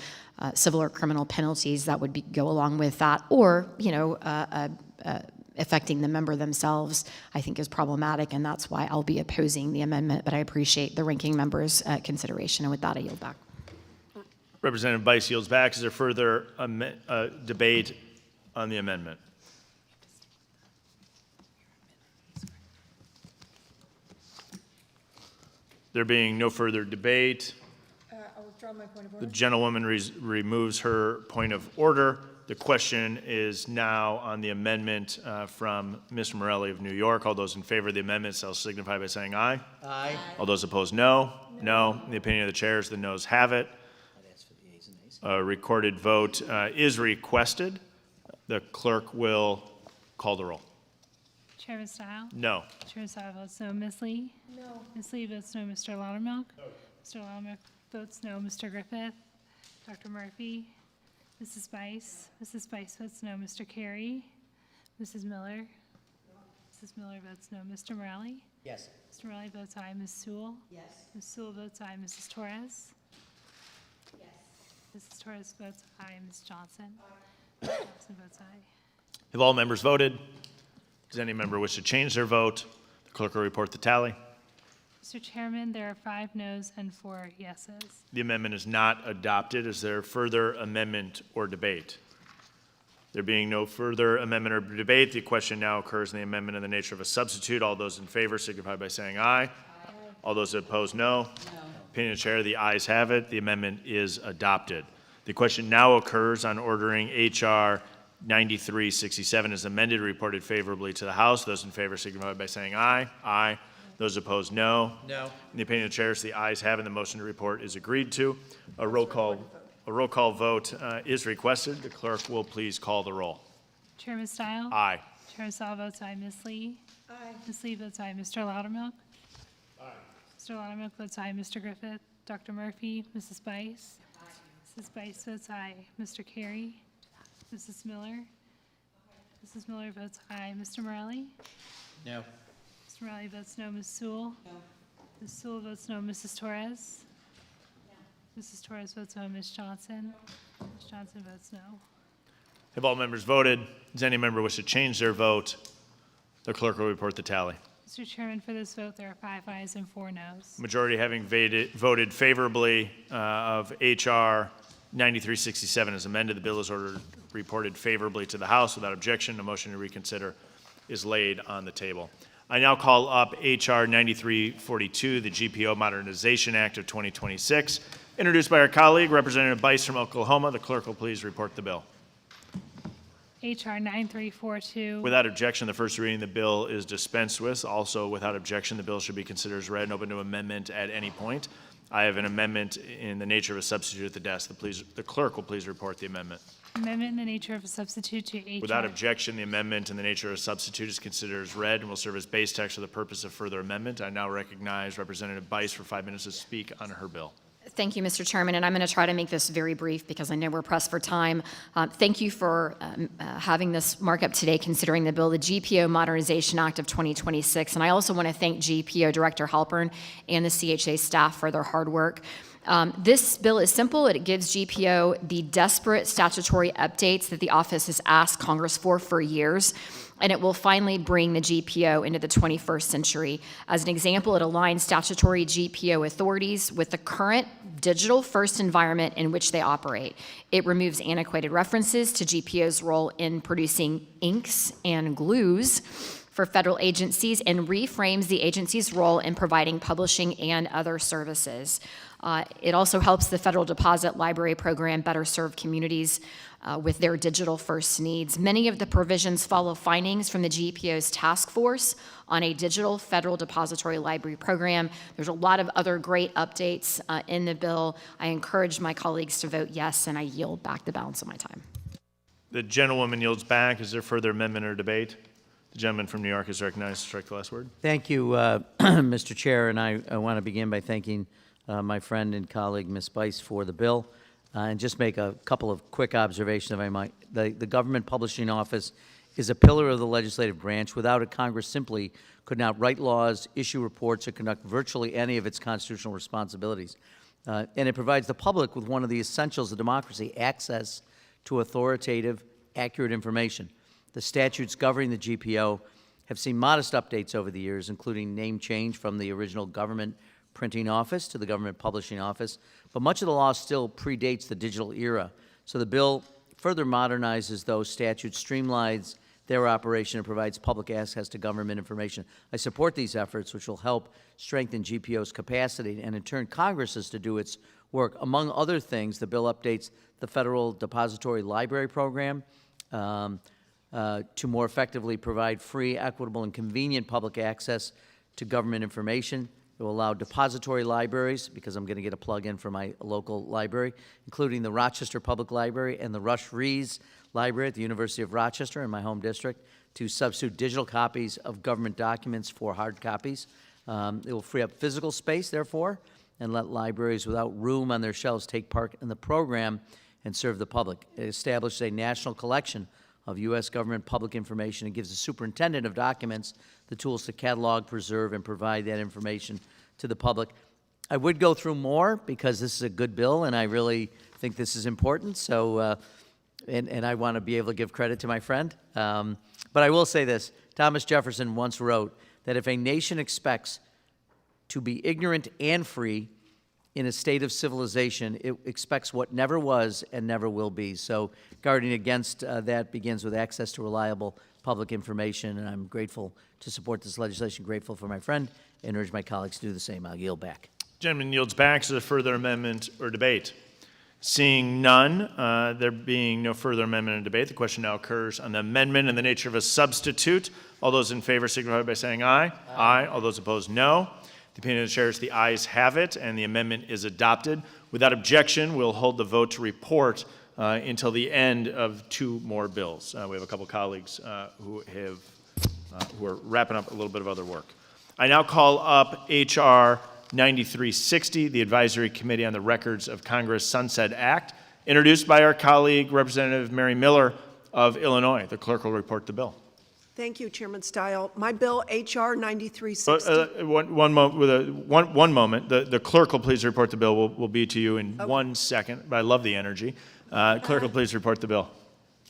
civil or criminal penalties that would go along with that, or affecting the member themselves, I think is problematic, and that's why I'll be opposing the amendment, but I appreciate the ranking member's consideration, and with that, I yield back. Representative Bice yields back. Is there further debate on the amendment? There being no further debate, I'll withdraw my point of the order. gentlewoman removes her point of order. The question is now on the amendment from Mr. Morelli of New York. All those in favor of the amendment shall signify by saying aye. Aye. All those opposed, no. No. In the opinion of the chair is the noes have it. A recorded vote is requested. The clerk will call the roll. Chairman Steil? No. Chairman Steil votes no. Ms. Lee? No. Ms. Lee votes no. Mr. Loudermilk? No. Mr. Loudermilk votes no. Mr. Griffith? Dr. Murphy? Mrs. Bice? Mrs. Bice votes no. Mr. Carey? Mrs. Miller? Mrs. Miller votes no. Mr. Morelli? Yes. Mr. Morelli votes aye. Ms. Sewell? Yes. Ms. Sewell votes aye. Mrs. Torres? Yes. Mrs. Torres votes aye. Ms. Johnson? Ms. Johnson votes aye. Have all members voted? Does any member wish to change their vote? The clerk will report the tally. Mr. Chairman, there are 5 noes and 4 yeses. The amendment is not adopted. Is there further amendment or debate? There being no further amendment or debate, the question now occurs in the amendment in the nature of a substitute. All those in favor signify by saying aye. Aye. All those opposed, no. No. Opinion of the chair, the ayes have it. The amendment is adopted. The question now occurs on ordering H.R. 9367 is amended, reported favorably to the House. Those in favor signify by saying aye. Aye. Those opposed, no. No. In the opinion of the chair, the ayes have it. The motion to report is agreed to. A roll call vote is requested. The clerk will please call the roll. Chairman Steil? Aye. Chairman Steil votes aye. Ms. Lee? Aye. Ms. Lee votes aye. Mr. Loudermilk? Aye. Mr. Loudermilk votes aye. Mr. Griffith? Dr. Murphy? Mrs. Bice? Aye. Mrs. Bice votes aye. Mr. Carey? Mrs. Miller? Mrs. Miller votes aye. Mr. Morelli? No. Mr. Morelli votes no. Ms. Sewell? No. Ms. Sewell votes no. Mrs. Torres? No. Mrs. Torres votes no. Ms. Johnson? Ms. Johnson votes no. Have all members voted? Does any member wish to change their vote? The clerk will report the tally. Mr. Chairman, for this vote, there are 5 ayes and 4 noes. Majority having voted favorably of H.R. 9367 as amended, the bill is reported favorably to the House without objection. A motion to reconsider is laid on the table. I now call up H.R. 9342, the GPO Modernization Act of 2026, introduced by our colleague, Representative Bice from Oklahoma. The clerk will please report the bill. H.R. 9342. Without objection, the first reading of the bill is dispensed with. Also, without objection, the bill should be considered as read and open to amendment at any point. I have an amendment in the nature of a substitute at the desk. The clerk will please report the amendment. Amendment in the nature of a substitute to H.R. Without objection, the amendment in the nature of a substitute is considered as read and will serve as base text for the purpose of further amendment. I now recognize Representative Bice for 5 minutes to speak on her bill. Thank you, Mr. Chairman, and I'm going to try to make this very brief because I know we're pressed for time. Thank you for having this markup today, considering the bill, the GPO Modernization Act of 2026. And I also want to thank GPO Director Halpern and the CHA staff for their hard work. This bill is simple. It gives GPO the desperate statutory updates that the office has asked Congress for years, and it will finally bring the GPO into the 21st century. As an example, it aligns statutory GPO authorities with the current digital-first environment in which they operate. It removes antiquated references to GPO's role in producing inks and glues for federal agencies and reframes the agency's role in providing publishing and other services. It also helps the Federal Deposit Library Program better serve communities with their digital-first needs. Many of the provisions follow findings from the GPO's task force on a digital federal depository library program. There's a lot of other great updates in the bill. I encourage my colleagues to vote yes, and I yield back the balance of my time. The gentlewoman yields back. Is there further amendment or debate? The gentleman from New York is recognized to strike the last word. Thank you, Mr. Chair, and I want to begin by thanking my friend and colleague, Ms. Bice, for the bill, and just make a couple of quick observations, if I might. The Government Publishing Office is a pillar of the legislative branch. Without it, Congress simply could not write laws, issue reports, or conduct virtually any of its constitutional responsibilities. And it provides the public with one of the essentials of democracy, access to authoritative, accurate information. The statutes governing the GPO have seen modest updates over the years, including name change from the original government printing office to the government publishing office, but much of the law still predates the digital era. So the bill further modernizes those statutes, streamlines their operation, and provides public access to government information. I support these efforts, which will help strengthen GPO's capacity, and in turn, Congress is to do its work. Among other things, the bill updates the Federal Depository Library Program to more effectively provide free, equitable, and convenient public access to government information. It will allow depository libraries, because I'm going to get a plug-in for my local library, including the Rochester Public Library and the Rush Rees Library at the University of Rochester in my home district, to substitute digital copies of government documents for hard copies. It will free up physical space, therefore, and let libraries without room on their shelves take part in the program and serve the public. It establishes a national collection of U.S. government public information and gives the superintendent of documents the tools to catalog, preserve, and provide that information to the public. I would go through more because this is a good bill, and I really think this is important. So, and I want to be able to give credit to my friend. But I will say this. Thomas Jefferson once wrote that if a nation expects to be ignorant and free in a state of civilization, it expects what never was and never will be. So guarding against that begins with access to reliable public information, and I'm grateful to support this legislation, grateful for my friend, and urge my colleagues to do the same. I'll yield back. Gentleman yields back. Is there further amendment or debate? Seeing none, there being no further amendment and debate, the question now occurs on the amendment in the nature of a substitute. All those in favor signify by saying aye. Aye. All those opposed, no. The opinion of the chair is the ayes have it, and the amendment is adopted. Without objection, we'll hold the vote to report until the end of two more bills. We have a couple colleagues who are wrapping up a little bit of other work. I now call up H.R. 9360, the Advisory Committee on the Records of Congress Sunset Act, introduced by our colleague, Representative Mary Miller of Illinois. The clerk will report the bill. Thank you, Chairman Steil. My bill, H.R. 9360. One moment. The clerk will please report the bill. We'll be to you in 1 second, but I love the energy. Clerk will please report the bill.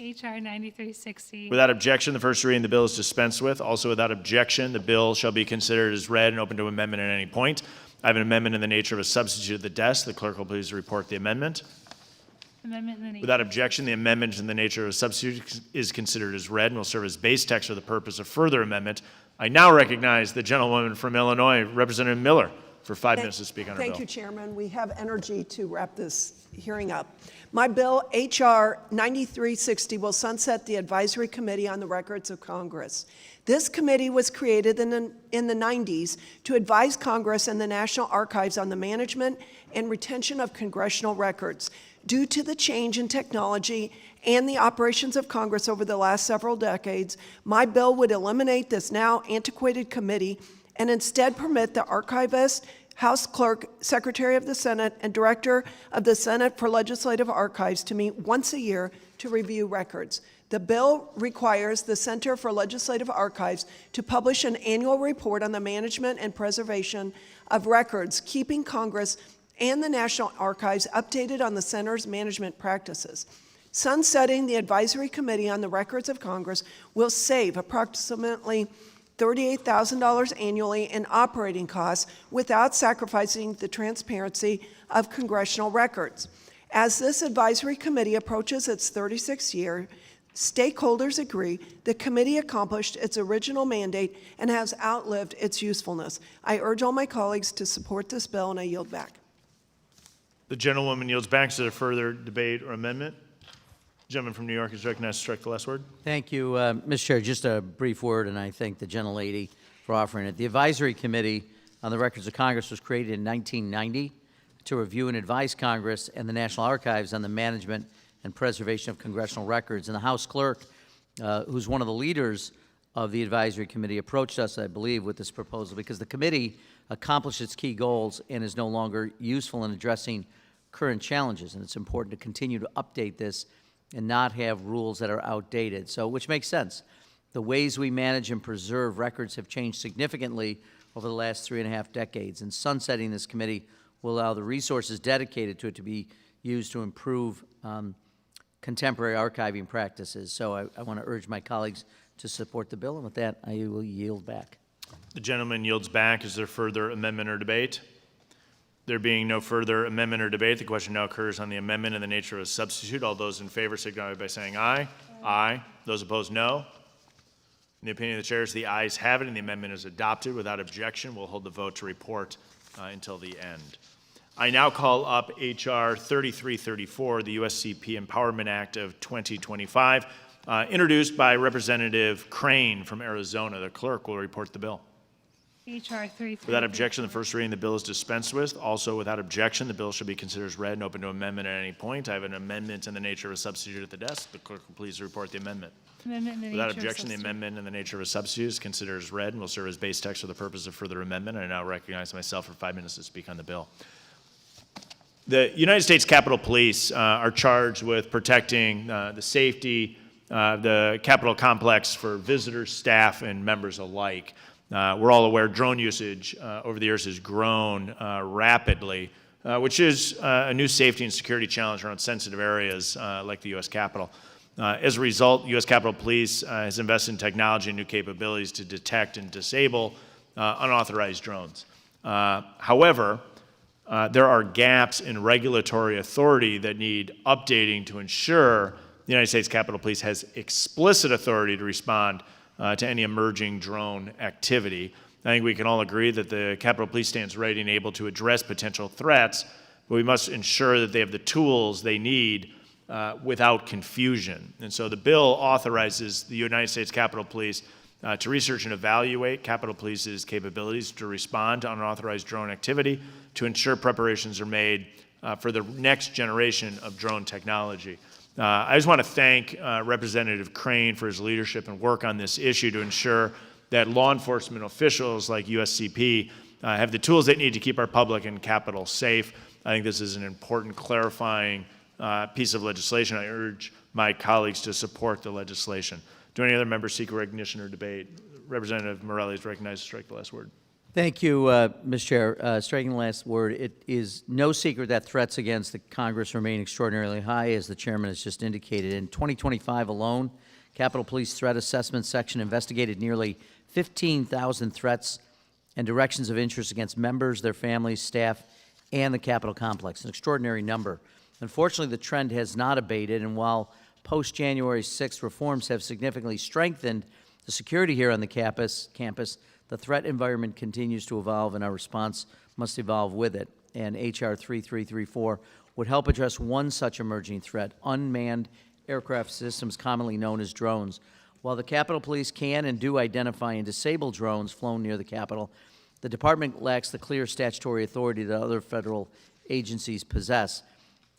H.R. 9360. Without objection, the first reading of the bill is dispensed with. Also, without objection, the bill shall be considered as read and open to amendment at any point. I have an amendment in the nature of a substitute at the desk. The clerk will please report the amendment. Amendment in the nature. Without objection, the amendment in the nature of a substitute is considered as read and will serve as base text for the purpose of further amendment. I now recognize the gentlewoman from Illinois, Representative Miller, for 5 minutes to speak on her bill. Thank you, Chairman. We have energy to wrap this hearing up. My bill, H.R. 9360, will sunset the Advisory Committee on the Records of Congress. This committee was created in the 90s to advise Congress and the National Archives on the management and retention of congressional records. Due to the change in technology and the operations of Congress over the last several decades, my bill would eliminate this now antiquated committee and instead permit the archivist, House Clerk, Secretary of the Senate, and Director of the Senate for Legislative Archives to meet once a year to review records. The bill requires the Center for Legislative Archives to publish an annual report on the management and preservation of records, keeping Congress and the National Archives updated on the Center's management practices. Sunsetting the Advisory Committee on the Records of Congress will save approximately $38,000 annually in operating costs without sacrificing the transparency of congressional records. As this advisory committee approaches its 36th year, stakeholders agree the committee accomplished its original mandate and has outlived its usefulness. I urge all my colleagues to support this bill, and I yield back. The gentlewoman yields back. Is there further debate or amendment? The gentleman from New York is recognized to strike the last word. Thank you, Mr. Chair. Just a brief word, and I thank the gentlelady for offering it. The Advisory Committee on the Records of Congress was created in 1990 to review and advise Congress and the National Archives on the management and preservation of congressional records. And the House Clerk, who's one of the leaders of the Advisory Committee, approached us, I believe, with this proposal because the committee accomplished its key goals and is no longer useful in addressing current challenges. And it's important to continue to update this and not have rules that are outdated. So, which makes sense. The ways we manage and preserve records have changed significantly over the last 3.5 decades, and sunsetting this committee will allow the resources dedicated to it to be used to improve contemporary archiving practices. So I want to urge my colleagues to support the bill, and with that, I will yield back. The gentleman yields back. Is there further amendment or debate? There being no further amendment or debate, the question now occurs on the amendment in the nature of a substitute. All those in favor signify by saying aye. Aye. Those opposed, no. In the opinion of the chairs, the ayes have it, and the amendment is adopted. Without objection, we'll hold the vote to report until the end. I now call up H.R. 3334, the USCP Empowerment Act of 2025, introduced by Representative Crane from Arizona. The clerk will report the bill. H.R. 333. Without objection, the first reading of the bill is dispensed with. Also, without objection, the bill shall be considered as read and open to amendment at any point. I have an amendment in the nature of a substitute at the desk. The clerk will please report the amendment. Amendment in the Without nature of objection, the substitute. amendment in the nature of a substitute is considered as read and will serve as base text for the purpose of further amendment. I now recognize myself for 5 minutes to speak on the bill. The United States Capitol Police are charged with protecting the safety of the Capitol complex for visitors, staff, and members alike. We're all aware drone usage over the years has grown rapidly, which is a new safety and security challenge around sensitive areas like the U.S. Capitol. As a result, U.S. Capitol Police has invested in technology and new capabilities to detect and disable unauthorized drones. However, there are gaps in regulatory authority that need updating to ensure the United States Capitol Police has explicit authority to respond to any emerging drone activity. I think we can all agree that the Capitol Police stands ready and able to address potential threats, but we must ensure that they have the tools they need without confusion. And so the bill authorizes the United States Capitol Police to research and evaluate Capitol Police's capabilities to respond to unauthorized drone activity, to ensure preparations are made for the next generation of drone technology. I just want to thank Representative Crane for his leadership and work on this issue to ensure that law enforcement officials like USCP have the tools they need to keep our public and Capitol safe. I think this is an important clarifying piece of legislation. I urge my colleagues to support the legislation. Do any other members seek recognition or debate? Representative Morelli is recognized to strike the last word. Thank you, Mr. Chair. Striking the last word, it is no secret that threats against the Congress remain extraordinarily high, as the chairman has just indicated. In 2025 alone, Capitol Police Threat Assessment Section investigated nearly 15,000 threats and directions of interest against members, their families, staff, and the Capitol complex, an extraordinary number. Unfortunately, the trend has not abated, and while post-January 6th reforms have significantly strengthened the security here on the campus, the threat environment continues to evolve, and our response must evolve with it. And H.R. 3334 would help address one such emerging threat, unmanned aircraft systems commonly known as drones. While the Capitol Police can and do identify and disable drones flown near the Capitol, the department lacks the clear statutory authority that other federal agencies possess.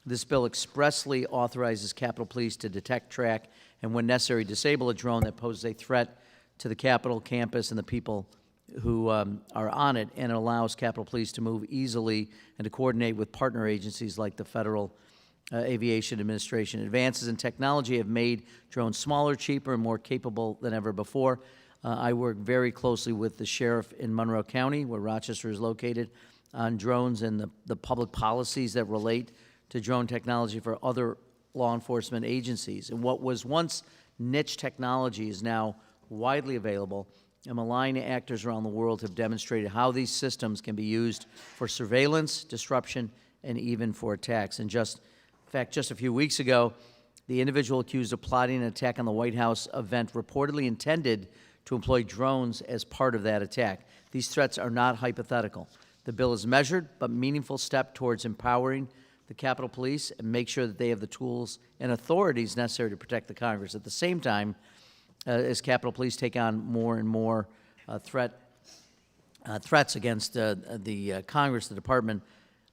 This bill expressly authorizes Capitol Police to detect, track, and when necessary, disable a drone that poses a threat to the Capitol campus and the people who are on it, and it allows Capitol Police to move easily and to coordinate with partner agencies like the Federal Aviation Administration. Advances in technology have made drones smaller, cheaper, and more capable than ever before. I work very closely with the sheriff in Monroe County, where Rochester is located, on drones and the public policies that relate to drone technology for other law enforcement agencies. And what was once niche technology is now widely available, and malign actors around the world have demonstrated how these systems can be used for surveillance, disruption, and even for attacks. And in fact, just a few weeks ago, the individual accused of plotting an attack on the White House event reportedly intended to employ drones as part of that attack. These threats are not hypothetical. The bill is a measured but meaningful step towards empowering the Capitol Police and make sure that they have the tools and authorities necessary to protect the Congress. At the same time, as Capitol Police take on more and more threats against the Congress, the department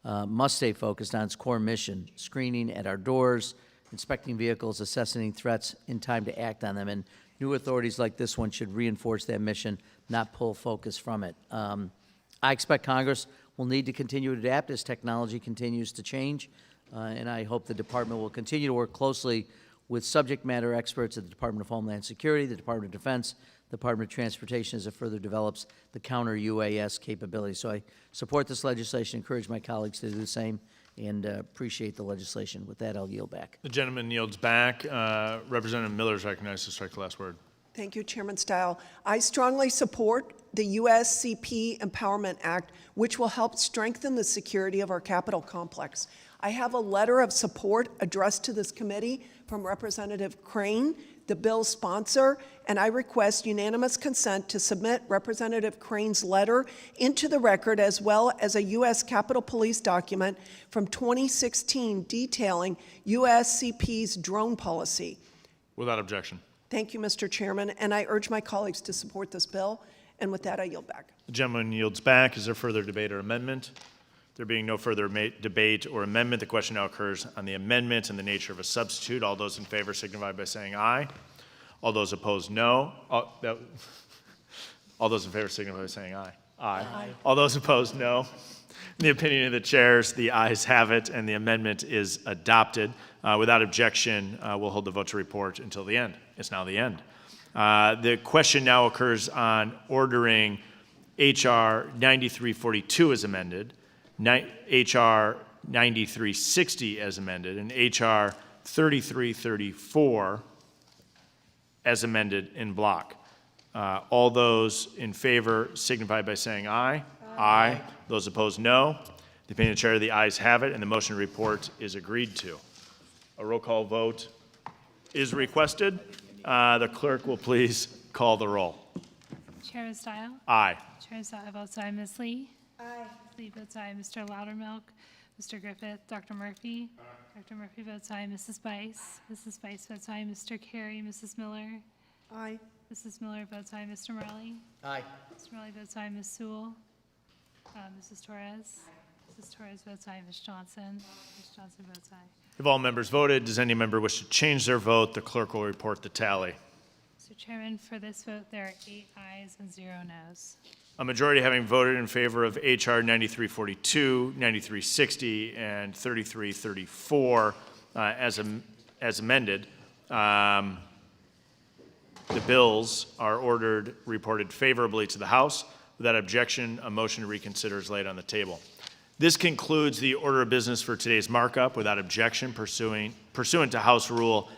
must stay focused on its core mission: screening at our doors, inspecting vehicles, assessing threats in time to act on them. And new authorities like this one should reinforce that mission, not pull focus from it. I expect Congress will need to continue to adapt as technology continues to change, and I hope the department will continue to work closely with subject matter experts at the Department of Homeland Security, the Department of Defense, the Department of Transportation as it further develops the counter-UAS capability. So I support this legislation, encourage my colleagues to do the same, and appreciate the legislation. With that, I'll yield back. The gentleman yields back. Representative Miller is recognized to strike the last word. Thank you, Chairman Steil. I strongly support the USCP Empowerment Act, which will help strengthen the security of our Capitol complex. I have a letter of support addressed to this committee from Representative Crane, the bill's sponsor, and I request unanimous consent to submit Representative Crane's letter into the record, as well as a U.S. Capitol Police document from 2016 detailing USCP's drone policy. Without objection. Thank you, Mr. Chairman, and I urge my colleagues to support this bill. And with that, I yield back. The gentleman yields back. Is there further debate or amendment? There being no further debate or amendment, the question now occurs on the amendment and the nature of a substitute. All those in favor signify by saying aye. All those opposed, no. All those in favor signify by saying aye. Aye. All those opposed, no. In the opinion of the chairs, the ayes have it, and the amendment is adopted. Without objection, we'll hold the vote to report until the end. It's now the end. The question now occurs on ordering H.R. 9342 as amended, H.R. 9360 as amended, and H.R. 3334 as amended in block. All those in favor signify by saying aye. Aye. Those opposed, no. The opinion of the chair, the ayes have it, and the motion to report is agreed to. A roll call vote is requested. The clerk will please call the roll. Chairman Steil? Aye. Chairman Steil votes aye. Ms. Lee? Aye. Ms. Lee votes aye. Mr. Loudermilk? Mr. Griffith? Dr. Murphy? Aye. Dr. Murphy votes aye. Mrs. Bice? Mrs. Bice votes aye. Mr. Carey? Mrs. Miller? Aye. Mrs. Miller votes aye. Mr. Morelli? Aye. Mr. Morelli votes aye. Ms. Sewell? Mrs. Torres? Mrs. Torres votes aye. Ms. Johnson? Ms. Johnson votes aye. If all members voted, does any member wish to change their vote? The clerk will report the tally. Mr. Chairman, for this vote, there are 8 ayes and 0 noes. A majority having voted in favor of H.R. 9342, 9360, and 3334 as amended, the bills are reported favorably to the House. Without objection, a motion to reconsider is laid on the table. This concludes the order of business for today's markup. Without objection, pursuant to House Rule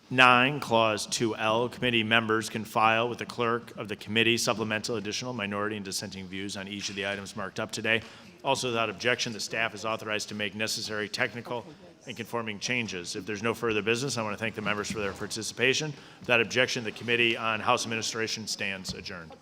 9, Clause 2L, committee members can file with the clerk of the committee supplemental, additional, minority, and dissenting views on each of the items marked up today. Also, without objection, the staff is authorized to make necessary technical and conforming changes. If there's no further business, I want to thank the members for their participation. Without objection, the Committee on House Administration stands adjourned.